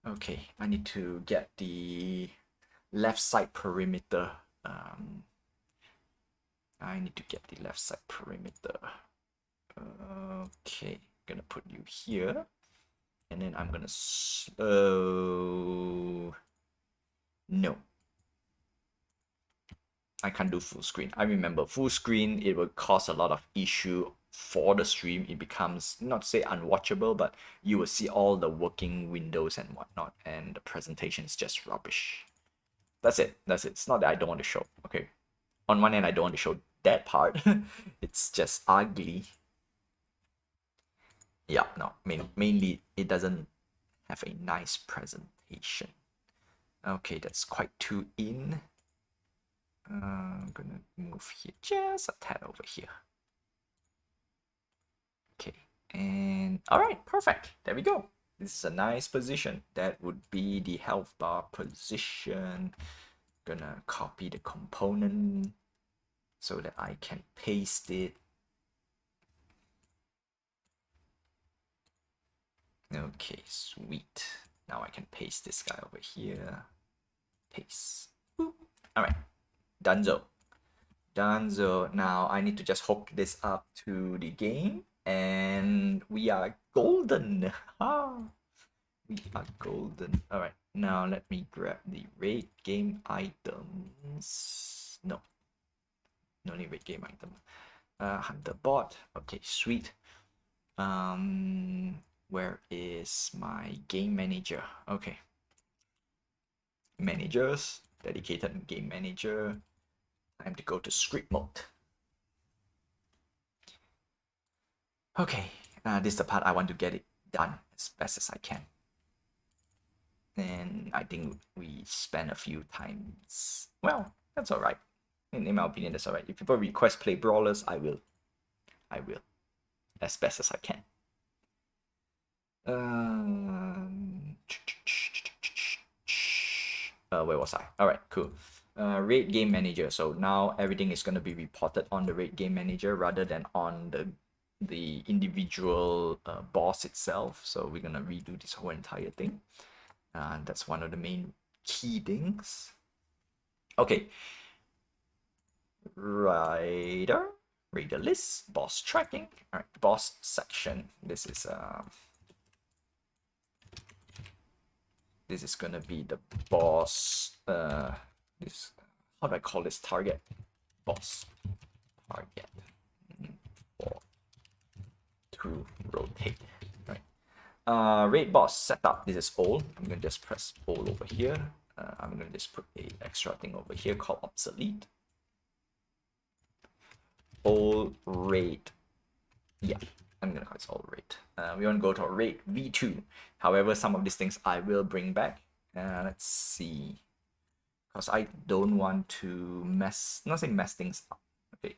Okay, I need to get the left side perimeter. I need to get the left side perimeter. Okay, gonna put you here. And then I'm gonna no, I can't do full screen. I remember full screen, it will cause a lot of issue for the stream. It becomes, not to say unwatchable, but you will see all the working windows and whatnot, and the presentation is just rubbish. That's it. It's not that I don't want to show. Okay, on one end I don't want to show that part. It's just ugly. Yeah, no, mainly it doesn't have a nice presentation. Okay, that's quite too in. I'm gonna move here just a tad over here. Okay, and all right, perfect. There we go. This is a nice position. That would be the health bar position. Gonna copy the component so that I can paste it. Okay, sweet. Now I can paste this guy over here. Paste. Boop. All right, donezo. Donezo. Now I need to just hook this up to the game, and we are golden. We are golden. All right, now let me grab the raid game items. No, no need raid game item. Hunter bot. Okay, sweet. Where is my game manager? Okay. Managers, dedicated game manager. Time to go to script mode. Okay, this is the part I want to get it done as best as I can. And I think we spent a few times. Well, that's alright. In my opinion, that's alright. If people request play brawlers, I will. As best as I can. Where was I? Alright, cool. Raid game manager. So now everything is going to be reported on the raid game manager rather than on the individual boss itself. So we're going to redo this whole entire thing. And that's one of the main key things. Okay. Raider list, boss tracking. All right, boss section. This is gonna be the boss. This, how do I call this? Target. Boss target. For to rotate. Right. Raid boss setup. This is all. I'm gonna just press all over here. I'm gonna just put a extra thing over here called obsolete. All raid. Yeah, I'm gonna call it all raid. We want to go to a raid V2. However, some of these things I will bring back. Let's see. Because I don't want to not saying mess things up. Okay.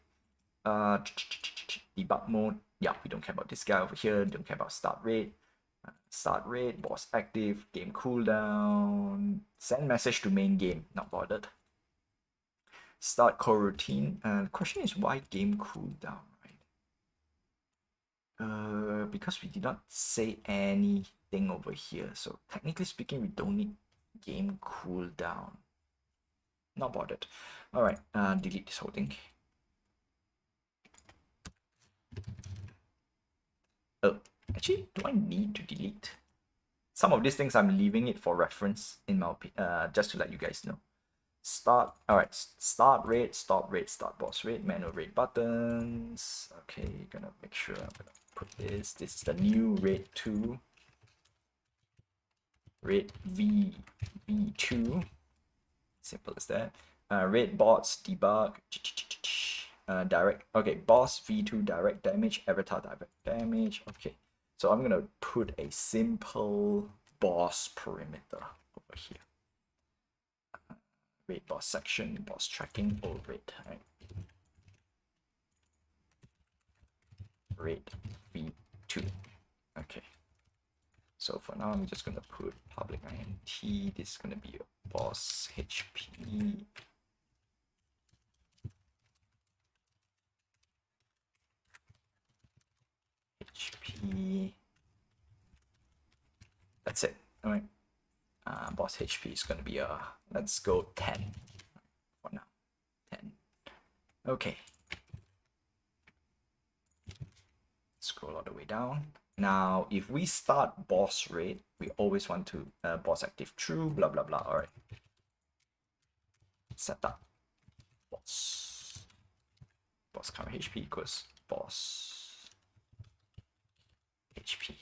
Debug mode. Yeah, we don't care about this guy over here. Don't care about start raid. Start raid, boss active, game cooldown, send message to main game. Not bothered. Start coroutine. The question is why game cooldown, right? Because we did not say anything over here, so technically speaking, we don't need game cooldown. Not bothered. All right, delete this whole thing. Oh, actually, do I need to delete? Some of these things I'm leaving it for reference in my opinion, just to let you guys know. Start. All right, start raid, stop raid, start boss raid, manual raid buttons. Okay, gonna make sure I'm gonna put this. This is the new raid 2. Raid V2. Simple as that. Raid bots debug. Direct. Okay, boss V2 direct damage, avatar direct damage. Okay, so I'm gonna put a simple boss perimeter over here. Raid boss section, boss tracking, all raid. Right? Raid V2. Okay. So for now, I'm just gonna put public int. This is gonna be a boss HP. HP. That's it. All right. Boss HP is gonna be let's go 10 for now. 10. Okay. Scroll all the way down. Now, if we start boss raid, we always want to boss active true, blah blah blah. All right. Setup boss. Boss current HP equals boss HP.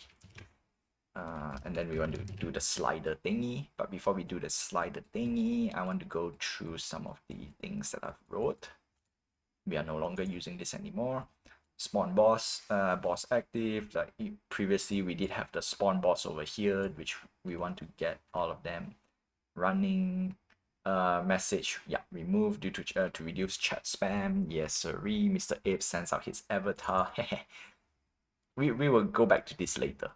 And then we want to do the slider thingy. But before we do the slider thingy, I want to go through some of the things that I've wrote. We are no longer using this anymore. Spawn boss, boss active. Like previously, we did have the spawn boss over here, which we want to get all of them running. Message, yeah, remove due to reduce chat spam. Yes, sorry. Mr. Abe sends out his avatar. we will go back to this later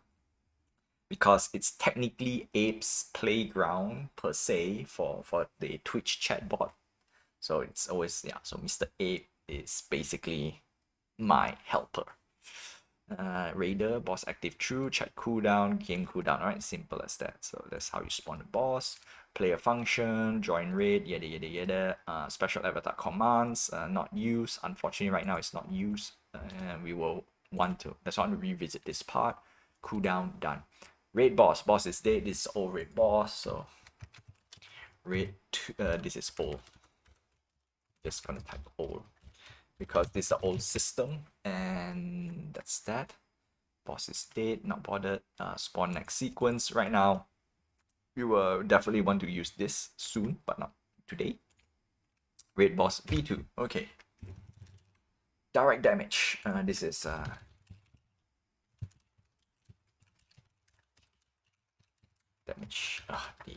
because it's technically Abe's playground per se for the Twitch chatbot. So it's always, yeah. So Mr. Abe is basically my helper. Raider, boss active true, chat cooldown, game cooldown, alright, simple as that. So that's how you spawn the boss. Player function, join raid, yada yada yada. Special avatar commands, not used. Unfortunately, right now it's not used. And we will want to, that's why I want to revisit this part. Cooldown, done. Raid boss, boss is dead, this is old raid boss, so raid, this is full. Just gonna type old because this is the old system, and that's that. Boss is dead, not bothered. Spawn next sequence right now. We will definitely want to use this soon, but not today. Raid boss B2. Okay. Direct damage. This is damage. Yeah.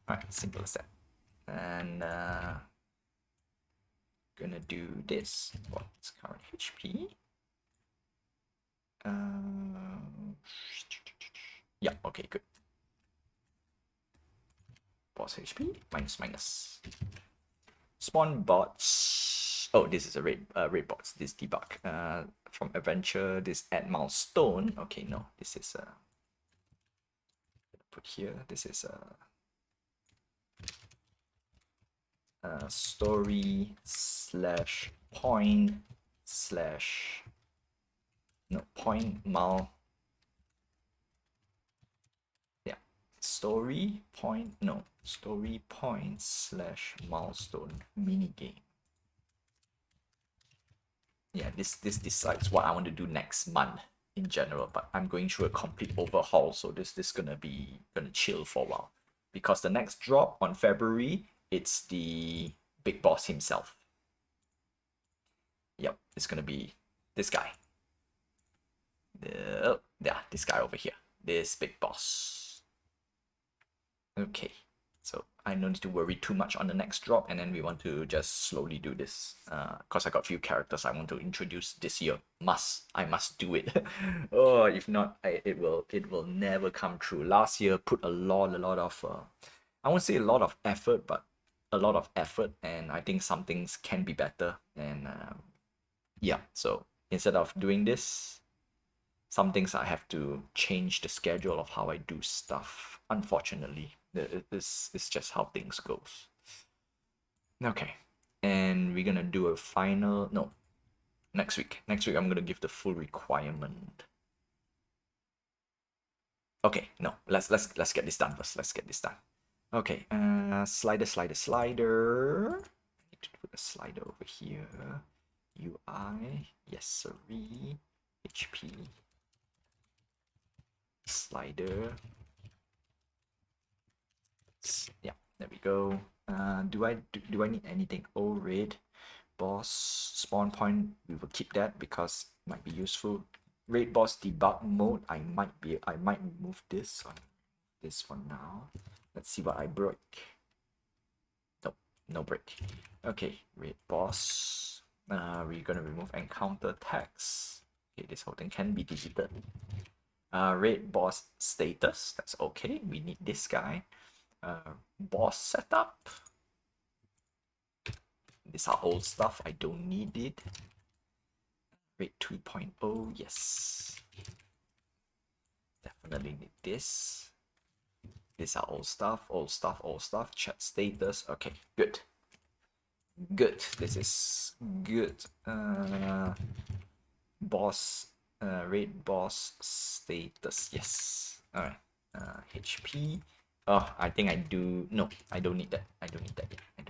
Alright, simple as that. And gonna do this. What's current HP? Yeah, okay, good. Boss HP minus. Spawn bots. Oh, this is a raid bots. This debug. From adventure. This add milestone. Okay, no, this is put here. This is story slash point slash no point mal. Yeah, story point slash milestone mini game. Yeah, this decides what I want to do next month in general, but I'm going through a complete overhaul, so this gonna chill for a while. Because the next drop on February, it's the big boss himself. Yep, it's gonna be this guy. Yeah, this guy over here. This big boss. Okay. So I don't need to worry too much on the next drop, and then we want to just slowly do this. Cause I got a few characters I want to introduce this year. I must do it. Oh, if not, it will never come true. Last year put a lot of I won't say a lot of effort, but a lot of effort, and I think some things can be better. And yeah, so instead of doing this, some things I have to change the schedule of how I do stuff. Unfortunately, this is just how things goes. Okay, and we're gonna do a final. No, next week. Next week I'm gonna give the full requirement. Okay, no, let's get this done first. Let's get this done. Okay, slider. Need to put a slider over here. UI, yes, sorry. HP. Slider. Yeah, there we go. Do I need anything? Oh, raid boss spawn point. We will keep that because it might be useful. Raid boss debug mode. I might remove this on this for now. Let's see what I broke. Nope, no break. Okay, raid boss. We're gonna remove encounter text. Okay, this whole thing can be deleted. Raid boss status. That's okay. We need this guy. Boss setup. These are old stuff. I don't need it. Raid 2.0. Yes. Definitely need this. These are old stuff. Chat status. Okay, good. Good. This is good. Boss. Raid boss status. Yes. Alright. HP. Oh, I think I do. No, I don't need that. I don't need that yet. I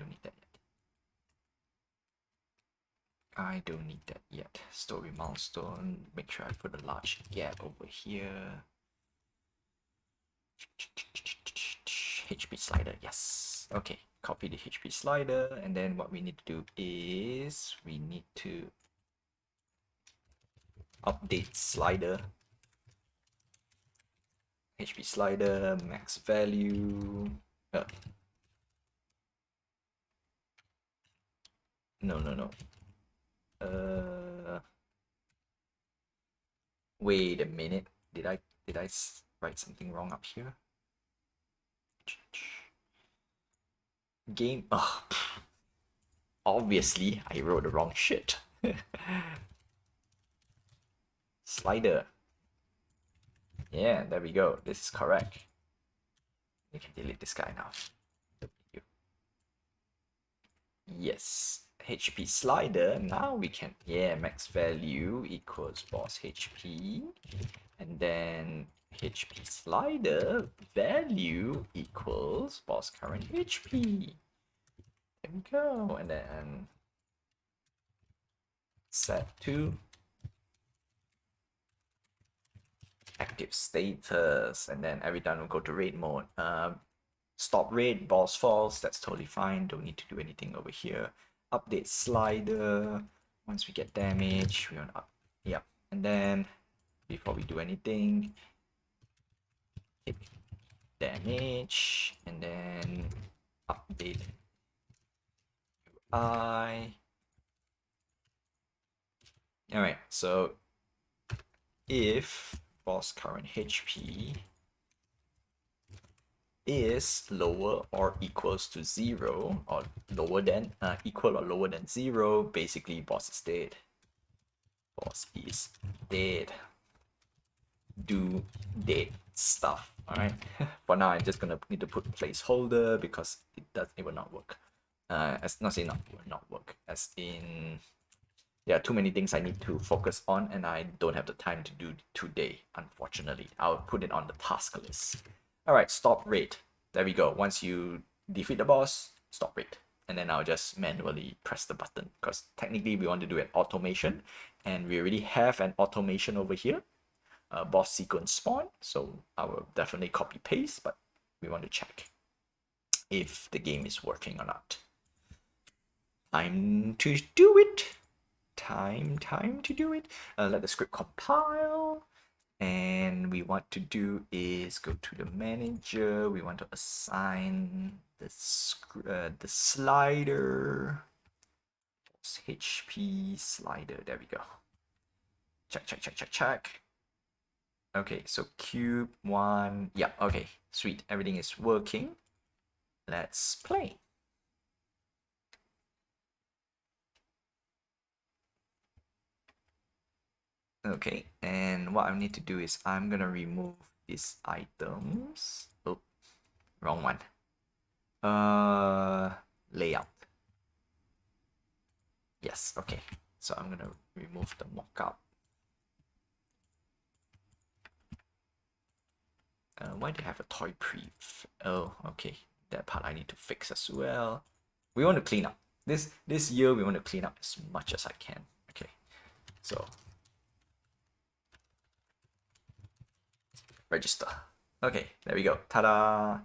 don't need that yet. Story milestone. Make sure I put a large gap over here. HP slider, yes. Okay, copy the HP slider, and then what we need to do is we need to update slider. HP slider, max value. Uh, no, no, no. Uh, Wait a minute. Did I write something wrong up here? Game. Oh, obviously, I wrote the wrong shit. Slider. Yeah, there we go. This is correct. You can delete this guy now. Yes. HP slider. Now we can, yeah, max value equals boss HP. And then HP slider value equals boss current HP. There we go. And then set to active status. And then every time we go to raid mode. Stop raid, boss falls, that's totally fine. Don't need to do anything over here. Update slider. Once we get damage, we want to up. Yep. And then before we do anything, hit damage and then update UI. Alright, so if boss current HP is lower or equals to 0 or lower than equal or lower than 0, basically boss is dead. Boss is dead. Do dead stuff. Alright. For now I'm just gonna need to put placeholder because it will not work. As not say not will not work. As in there are too many things I need to focus on and I don't have the time to do today, unfortunately. I'll put it on the task list. Alright, stop raid. There we go. Once you defeat the boss, stop raid. And then I'll just manually press the button because technically we want to do an automation and we already have an automation over here. Boss sequence spawn, so I will definitely copy paste, but we want to check if the game is working or not. Time to do it. Time to do it. Let the script compile. And we want to do is go to the manager. We want to assign the slider. HP slider. There we go. Check. Okay, so cube 1. Yeah, okay. Sweet. Everything is working. Let's play. Okay, and what I need to do is I'm gonna remove these items. Oh, wrong one. Layout. Yes, okay. So I'm gonna remove the mockup. Why do you have a toy pref? Oh, okay. That part I need to fix as well. We want to clean up. This year we want to clean up as much as I can. Okay, so register. Okay, there we go. Ta-da!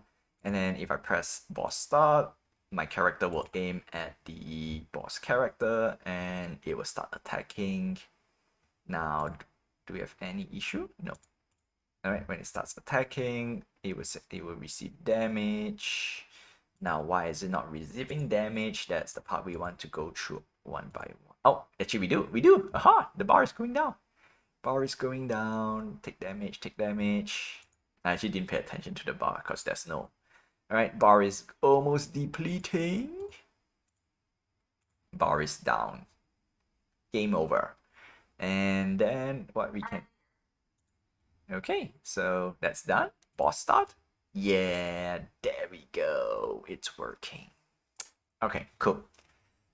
And then if I press boss start, my character will aim at the boss character and it will start attacking. Now, do we have any issue? No. Alright, when it starts attacking, it will receive damage. Now, why is it not receiving damage? That's the part we want to go through one by one. Oh, actually we do. Aha, the bar is going down. Bar is going down. Take damage. I actually didn't pay attention to the bar because there's no. Alright, bar is almost depleting. Bar is down. Game over. And then what we can. Okay, so that's done. Boss start. Yeah, there we go. It's working. Okay, cool.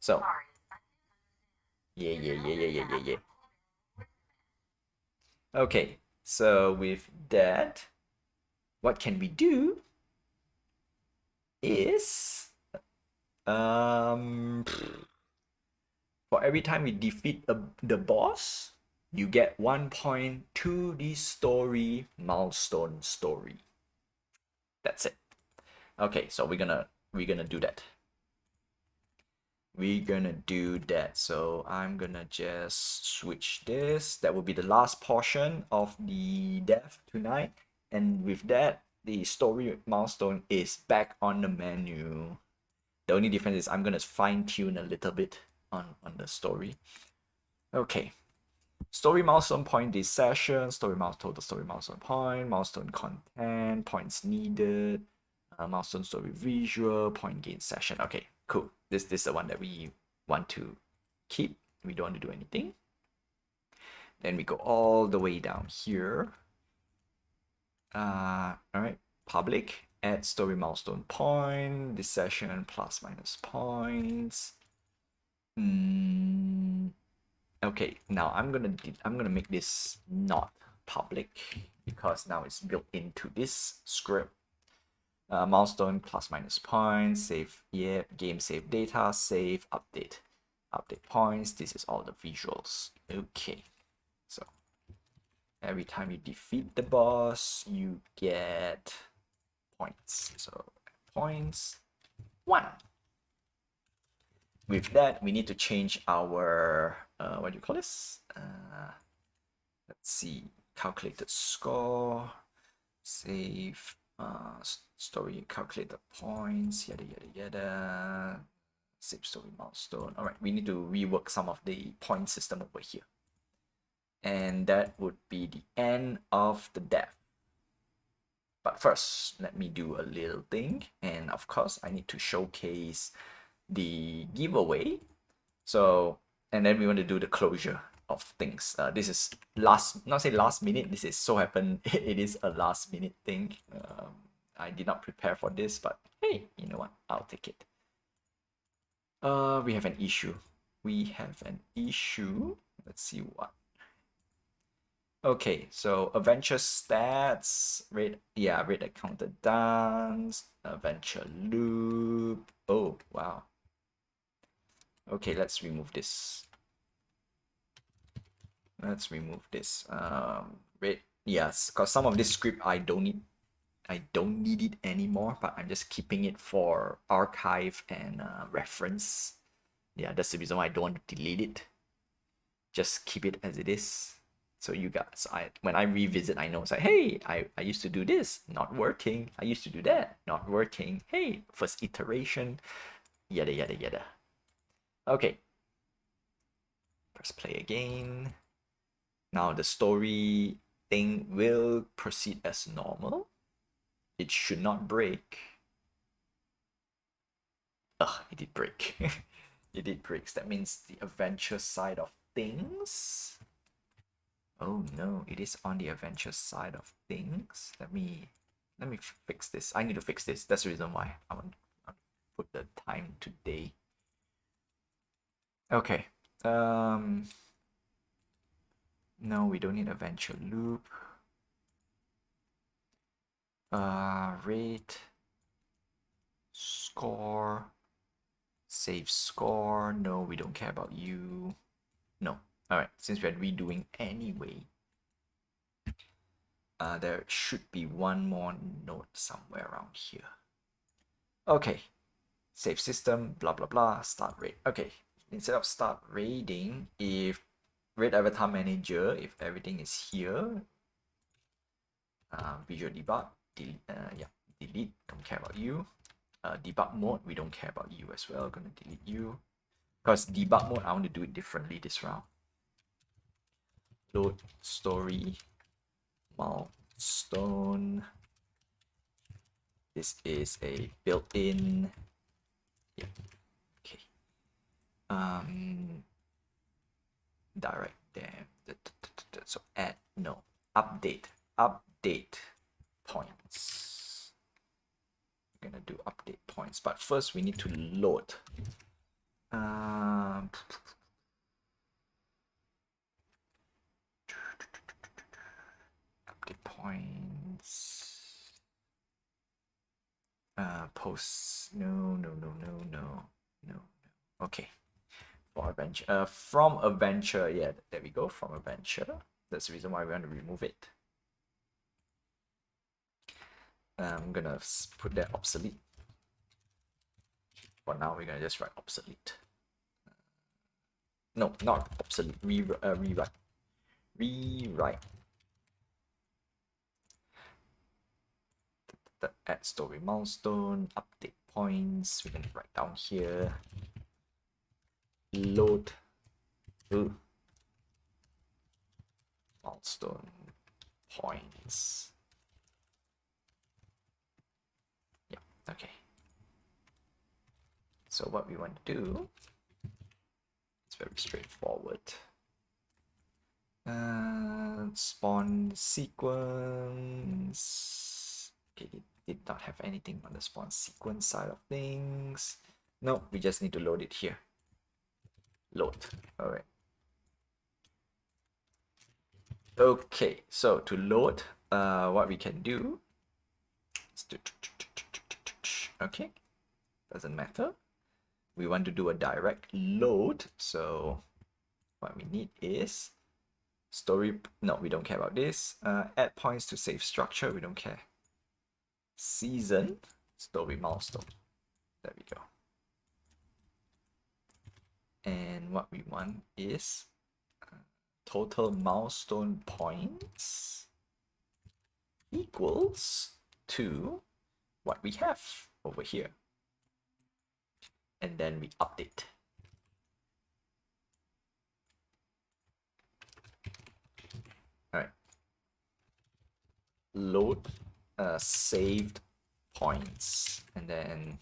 So. Yeah. Okay, so with that, what can we do is for every time we defeat the boss, you get 1 point to the story milestone story. That's it. Okay, so we're gonna do that. We're gonna do that. So I'm gonna just switch this. That will be the last portion of the death tonight. And with that, the story milestone is back on the menu. The only difference is I'm gonna fine tune a little bit on the story. Okay. Story milestone point this session, story milestone, the story milestone point, milestone content, points needed, milestone story visual, point gain session. Okay, cool. This is the one that we want to keep. We don't want to do anything. Then we go all the way down here. All right, public, add story milestone point, this session plus minus points. Okay, now I'm gonna make this not public because now it's built into this script. Milestone plus minus points, save, yeah, game save data, save, update points. This is all the visuals. Okay, so every time you defeat the boss, you get points. So points 1. With that, we need to change our what do you call this? Let's see, calculated score, save, story, calculate the points, yada yada yada, save story milestone. All right, we need to rework some of the point system over here, and that would be the end of the dev. But first, let me do a little thing, and of course, I need to showcase the giveaway. So, and then we want to do the closure of things. This is not say last minute, this is so happen, it is a last minute thing. I did not prepare for this, but hey, you know what, I'll take it. We have an issue. Let's see what. Okay, so adventure stats, rate accounted dance, adventure loop. Oh, wow. Okay, let's remove this. Rate, yes, because some of this script I don't need it anymore, but I'm just keeping it for archive and reference. Yeah, that's the reason why I don't want to delete it. Just keep it as it is. So you guys, when I revisit, I know it's like, hey, I used to do this, not working. I used to do that, not working. Hey, first iteration, yada yada yada. Okay. Press play again. Now the story thing will proceed as normal. It should not break. Ugh, it did break. It did break. That means the adventure side of things. Oh no, it is on the adventure side of things. Let me fix this. I need to fix this. That's the reason why I want to put the time today. Okay. No, we don't need adventure loop. Rate, score, save score. No, we don't care about you. No. All right, since we're redoing anyway, there should be one more note somewhere around here. Okay, save system, blah blah blah, start raid. Okay, instead of start raiding, if raid avatar manager, if everything is here, visual debug, delete, delete, don't care about you. Debug mode, we don't care about you as well, gonna delete you. Because debug mode, I want to do it differently this round. Load story milestone. This is a built-in. Yeah. Okay. Direct there. So add, no, update points. We're gonna do update points, but first we need to load. Update points. Posts. No. Okay. For adventure. From adventure. Yeah, there we go. From adventure. That's the reason why we want to remove it. I'm gonna put that obsolete. For now, we're gonna just write obsolete. No, not obsolete. Rewrite. the add story milestone, update points. We can write down here. Load milestone points. Yeah, okay. So what we want to do, it's very straightforward. Spawn sequence. Okay, it did not have anything on the spawn sequence side of things. No, we just need to load it here. Load. All right. Okay, so to load, what we can do is to, okay, doesn't matter. We want to do a direct load, so what we need is story. No, we don't care about this. Add points to save structure. We don't care. Season story milestone. There we go. And what we want is total milestone points equals to what we have over here. And then we update. All right. Load saved points and then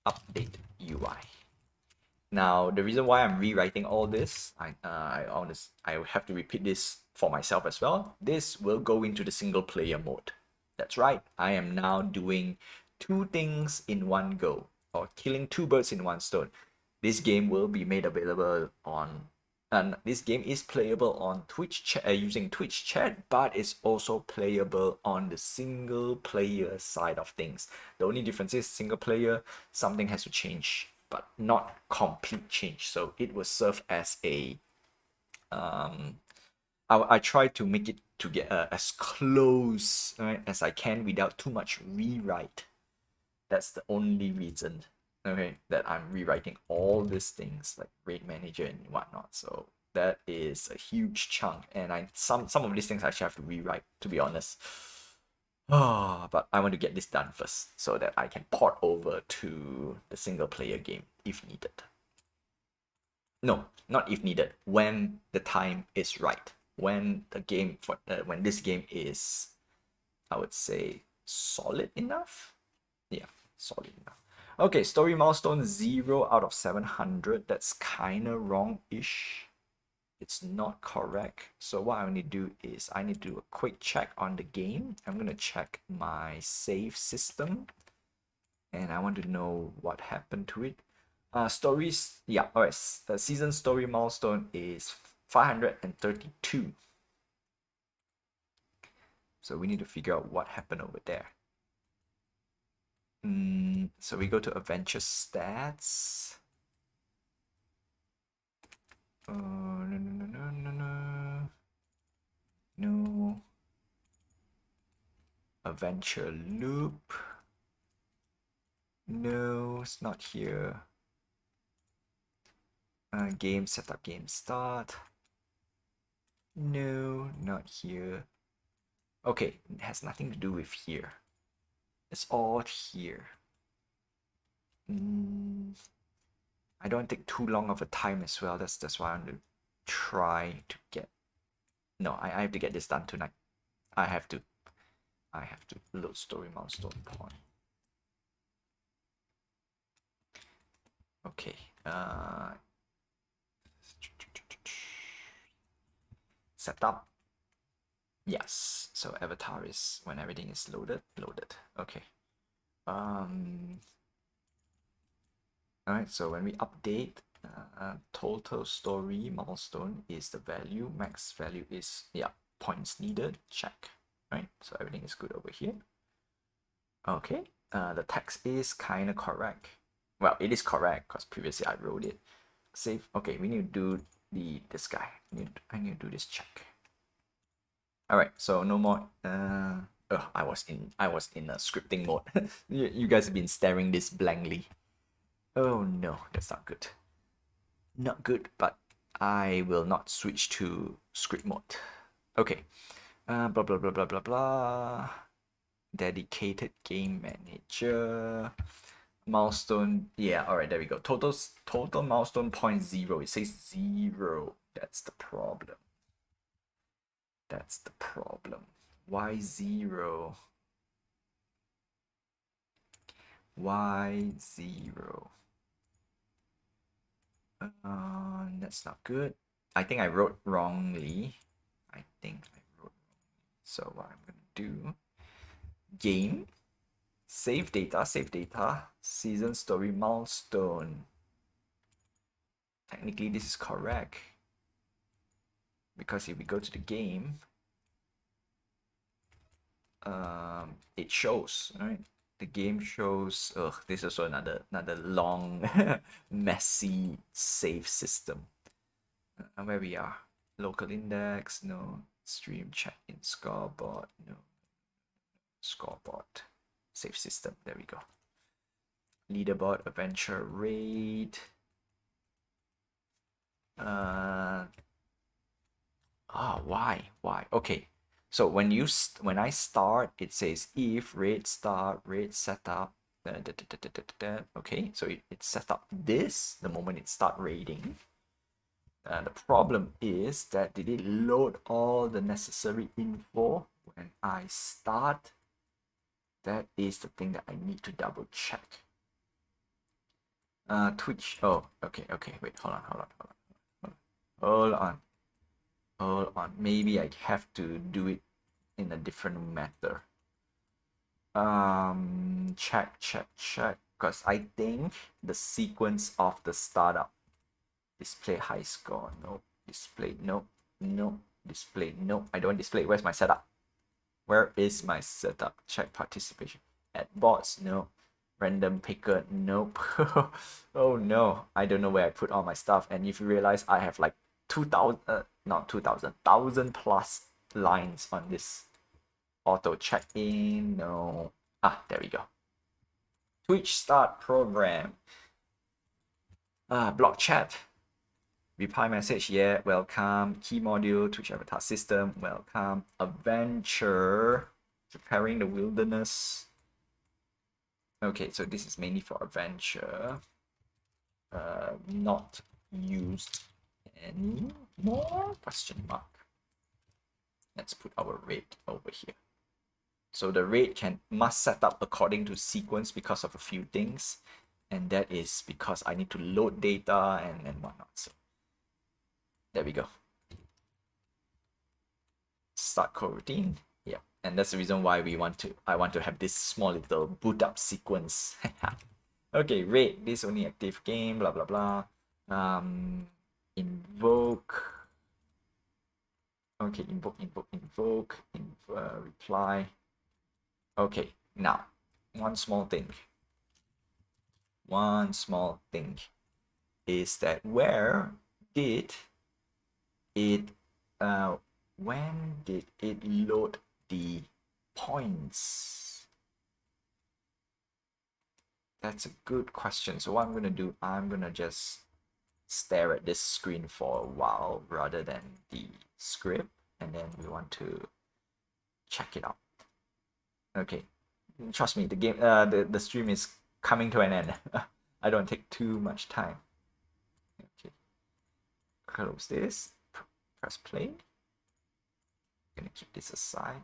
update UI. Now, the reason why I'm rewriting all this, I have to repeat this for myself as well. This will go into the single player mode. That's right. I am now doing two things in one go, or killing two birds in one stone. This game will be made available on, and this game is playable on Twitch using Twitch chat, but it's also playable on the single player side of things. The only difference is single player, something has to change, but not complete change. So it will serve as a I try to make it to get as close, right, as I can without too much rewrite. That's the only reason, okay, that I'm rewriting all these things like raid manager and whatnot. So that is a huge chunk, and some of these things I actually have to rewrite, to be honest. But I want to get this done first so that I can port over to the single player game if needed. No, not if needed. When the time is right. When the game when this game is, I would say, solid enough. Yeah, solid enough. Okay, story milestone 0 out of 700. That's kind of wrong-ish. It's not correct. So what I need to do is I need to do a quick check on the game. I'm going to check my save system. And I want to know what happened to it. Stories, yeah, all right. Season story milestone is 532. So we need to figure out what happened over there. So we go to adventure stats. Oh, no. Adventure loop. No, it's not here. Game setup, game start. No, not here. Okay, it has nothing to do with here. It's all here. I don't take too long of a time as well. That's why I'm going to try to get. No, I have to get this done tonight. I have to load story milestone point. Okay. Setup. Yes. So avatar is when everything is loaded. Okay. Alright, so when we update, total story milestone is the value, max value is, yeah, points needed, check, right? So everything is good over here. Okay, the text is kind of correct. Well, it is correct because previously I wrote it. Save, okay, we need to do this guy. I need to do this check. Alright, so no more, I was in a scripting mode. You guys have been staring this blankly. Oh no, that's not good. Not good, but I will not switch to script mode. Okay, Blah blah blah blah blah blah. Dedicated game manager. Milestone. Yeah, all right, there we go. Total milestone point zero. It says zero. That's the problem. That's the problem. Why zero? Why zero? That's not good. I think I wrote wrongly. I think I wrote wrongly. So what I'm gonna do, game, save data, season story milestone. Technically this is correct because if we go to the game, it shows, right? The game shows. Ugh, this is also another long, messy save system. Where we are, local index, no. Stream chat in scoreboard, no. Scoreboard, save system. There we go. Leaderboard, adventure rate. Why? Okay. So when I start, it says if rate start, rate setup. Okay, so it set up this the moment it start rating. The problem is that did it load all the necessary info when I start? That is the thing that I need to double check. Twitch. Oh, okay. Wait, hold on. Maybe I have to do it in a different method. Check. Because I think the sequence of the startup. Display high score. No. Display. No. Display. No. I don't display. Where's my setup? Where is my setup? Check participation. Add bots. No. Random picker. Nope. Oh no. I don't know where I put all my stuff. And if you realize I have like 2,000, not 2,000, 1,000 plus lines on this auto check in. No. There we go. Twitch start program. Block chat. Reply message, yeah, welcome. Key module, Twitch avatar system, welcome. Adventure, preparing the wilderness. Okay, so this is mainly for adventure. Not used anymore? Question mark. Let's put our rate over here. So the rate must set up according to sequence because of a few things. And that is because I need to load data and whatnot. So there we go. Start coroutine. Yeah, and that's the reason why I want to have this small little boot up sequence. Okay, rate this only active game, blah blah blah. Invoke. Okay, invoke, reply. Okay, now one small thing is that where did it when did it load the points? That's a good question. So what I'm gonna do, I'm gonna just stare at this screen for a while rather than the script, and then we want to check it out. Okay, trust me, the game, the stream is coming to an end. I don't take too much time. Okay, close this, press play. Gonna keep this aside.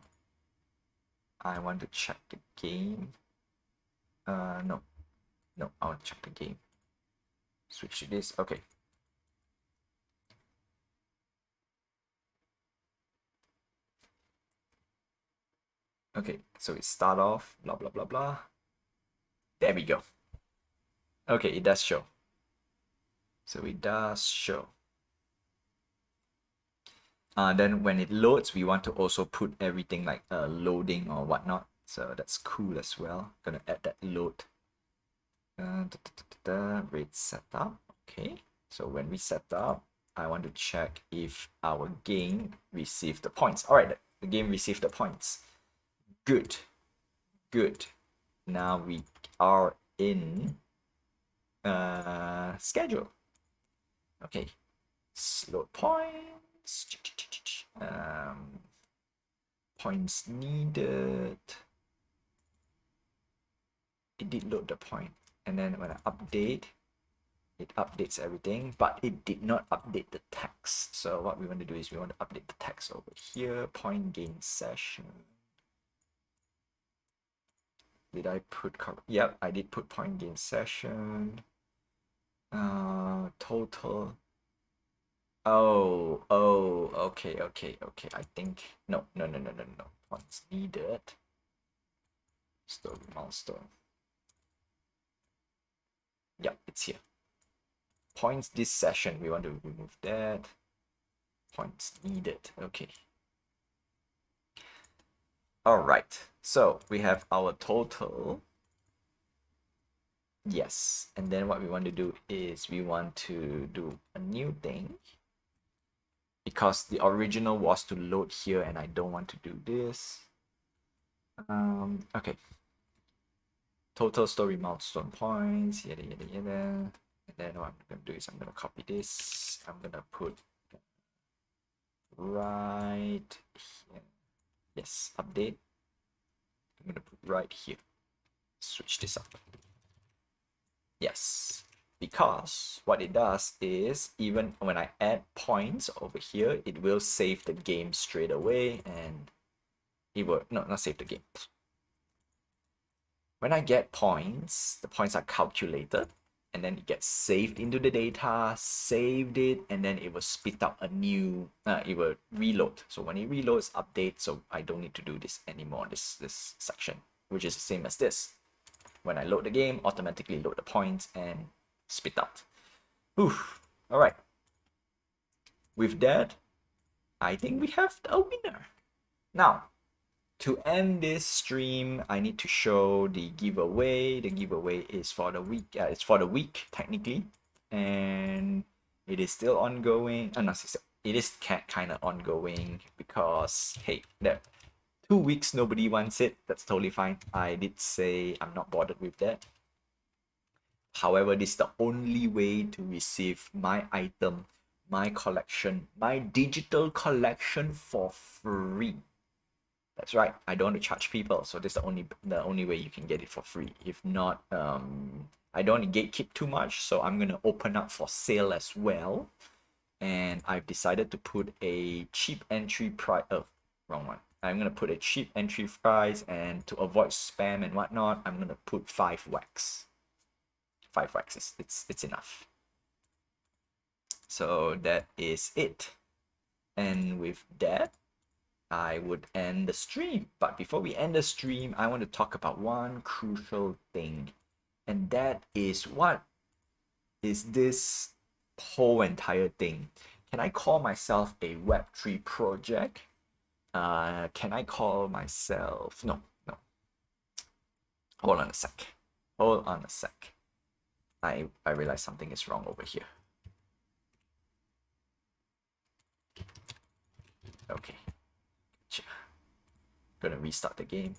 I want to check the game. No, I want to check the game. Switch to this. Okay. Okay, so it start off, blah, blah, blah, blah. There we go. Okay, it does show. So it does show. Then when it loads, we want to also put everything like loading or whatnot. So that's cool as well. Gonna add that load. Rate setup. Okay, so when we set up, I want to check if our game received the points. All right, the game received the points. Good. Now we are in schedule. Okay, load points. points needed. It did load the point, and then when I update, it updates everything, but it did not update the text. So what we want to do is we want to update the text over here. Point gain session. Did I put, yep, I did put point gain session. Total. Oh, okay. I think, no. Points needed. Story milestone. Yep, it's here. Points this session, we want to remove that. Points needed, okay. All right, so we have our total. Yes, and then what we want to do is we want to do a new thing because the original was to load here and I don't want to do this. Okay. Total story milestone points, yada. And then what I'm gonna do is I'm gonna copy this. I'm gonna put right here. Yes, update. I'm gonna put right here. Switch this up. Yes, because what it does is even when I add points over here, it will save the game straight away, and it will not save the game. When I get points, the points are calculated, and then it gets saved into the data, saved it, and then it will spit out a new, it will reload. So when it reloads, update, so I don't need to do this anymore, this section, which is the same as this. When I load the game, automatically load the points and spit out. Oof. All right. With that, I think we have a winner. Now, to end this stream, I need to show the giveaway. The giveaway is for the week. It's for the week technically, and it is still ongoing. It is kind of ongoing because hey, there 2 weeks nobody wants it. That's totally fine. I did say I'm not bothered with that. However, this is the only way to receive my item, my collection, my digital collection for free. That's right. I don't want to charge people, so this is the only way you can get it for free. If not, I don't want to gatekeep too much, so I'm gonna open up for sale as well. And I've decided to put a cheap entry price. Oh, wrong one. I'm gonna put a cheap entry price, and to avoid spam and whatnot, I'm gonna put 5 wax. 5 waxes. It's enough. So that is it. And with that, I would end the stream. But before we end the stream, I want to talk about one crucial thing. And that is, what is this whole entire thing? Can I call myself a Web3 project? Can I call myself... No. Hold on a sec. I realize something is wrong over here. Okay. Gonna restart the game.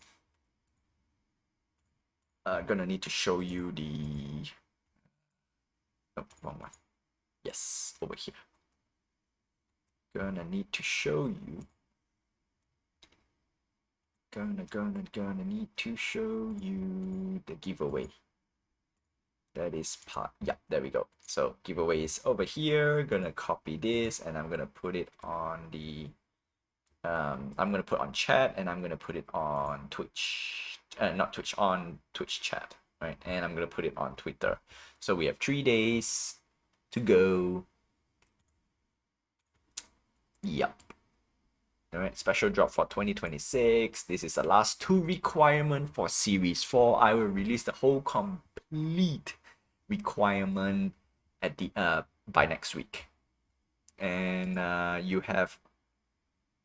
Gonna need to show you the... Oh, wrong one. Yes, over here. Gonna need to show you. Gonna need to show you the giveaway. That is part, yeah, there we go. So giveaway is over here. Gonna copy this and I'm gonna put it on the I'm gonna put on chat, and I'm gonna put it on Twitch, not Twitch, on Twitch chat, right? And I'm gonna put it on Twitter. So we have 3 days to go. Yep. All right, special drop for 2026. This is the last 2 requirement for Series 4. I will release the whole complete requirement at the by next week. And you have,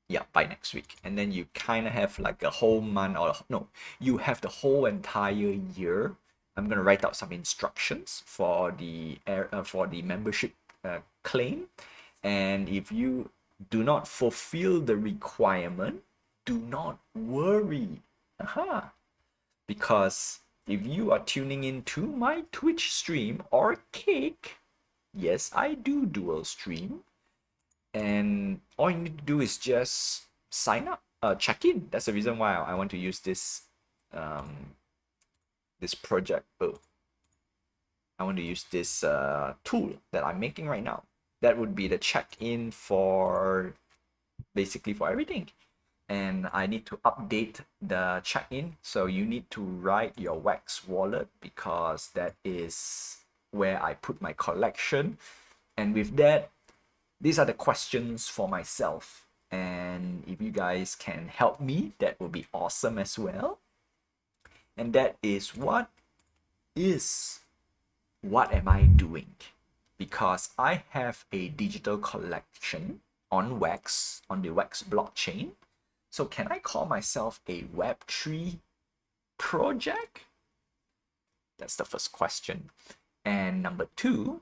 yeah, by next week. And then you kind of have like a whole month, or no, you have the whole entire year. I'm gonna write out some instructions for the membership claim. And if you do not fulfill the requirement, do not worry. Because if you are tuning into my Twitch stream or Cake, yes, I do dual stream, and all you need to do is just sign up. check-in. That's the reason why I want to use um, this project. Oh, I want to use this tool that I'm making right now. That would be the check-in for basically for everything. And I need to update the check-in. So you need to write your Wax wallet because that is where I put my collection. And with that, these are the questions for myself. And if you guys can help me, that would be awesome as well. And that is is what am I doing? Because I have a digital collection on Wax, on the Wax blockchain. So can I call myself a Web3 project? That's the first question. And number two,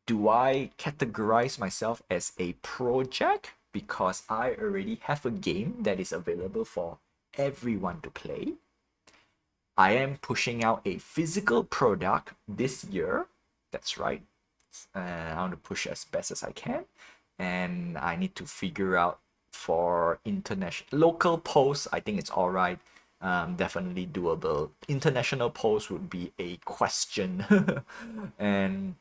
do I categorize myself as a project because I already have a game that is available for everyone to play? I am pushing out a physical product this year. That's right. I want to push as best as I can. And I need to figure out for international local posts. I think it's all right. Definitely doable. International posts would be a question. And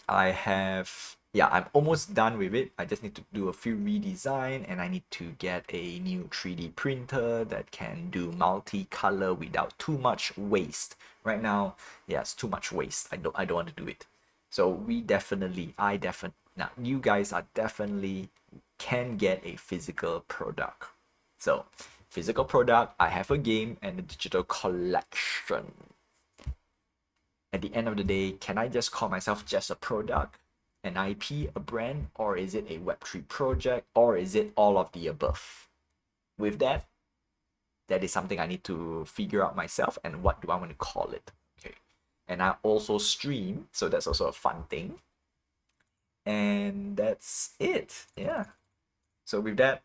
I have, yeah, I'm almost done with it. I just need to do a few redesign and I need to get a new 3D printer that can do multicolor without too much waste. Right now, yeah, it's too much waste. I don't want to do it. So now you guys are definitely can get a physical product. So physical product, I have a game and a digital collection. At the end of the day, can I just call myself just a product, an IP, a brand, or is it a Web3 project, or is it all of the above? With that, that is something I need to figure out myself and what do I want to call it. Okay. And I also stream, so that's also a fun thing. And that's it. Yeah. So with that,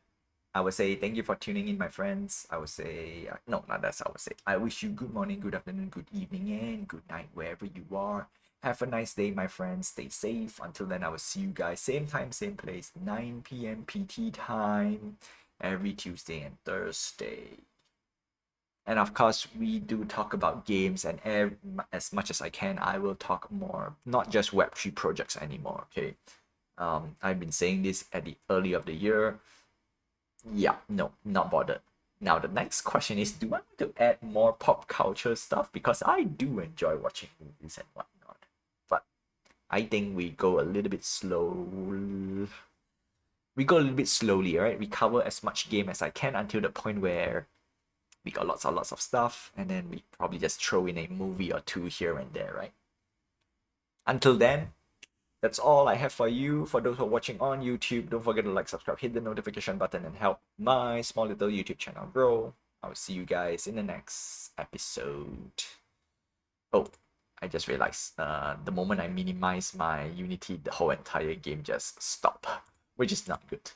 I would say thank you for tuning in, my friends. I would say, no, not that's I would say. I wish you good morning, good afternoon, good evening, and good night wherever you are. Have a nice day, my friends. Stay safe. Until then, I will see you guys same time, same place, 9 p.m. PT time, every Tuesday and Thursday. And of course, we do talk about games, and as much as I can, I will talk more, not just Web3 projects anymore, okay? I've been saying this at the early of the year. Yeah, no, not bothered. Now the next question is, do I want to add more pop culture stuff? Because I do enjoy watching movies and whatnot. But I think we go a little bit slow. We go a little bit slowly, right? We cover as much game as I can until the point where we got lots of stuff, and then we probably just throw in a movie or two here and there, right? Until then, that's all I have for you. For those who are watching on YouTube, don't forget to like, subscribe, hit the notification button, and help my small little YouTube channel grow. I will see you guys in the next episode. Oh, I just realized the moment I minimize my Unity, the whole entire game just stopped, which is not good.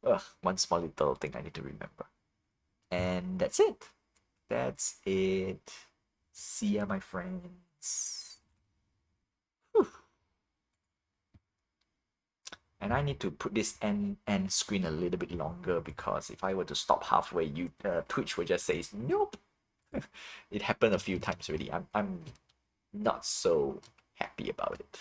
Ugh, one small little thing I need to remember. And that's it. That's it. See ya, my friends. Whew. And I need to put this end screen a little bit longer because if I were to stop halfway, Twitch would just say nope. It happened a few times already. I'm not so happy about it.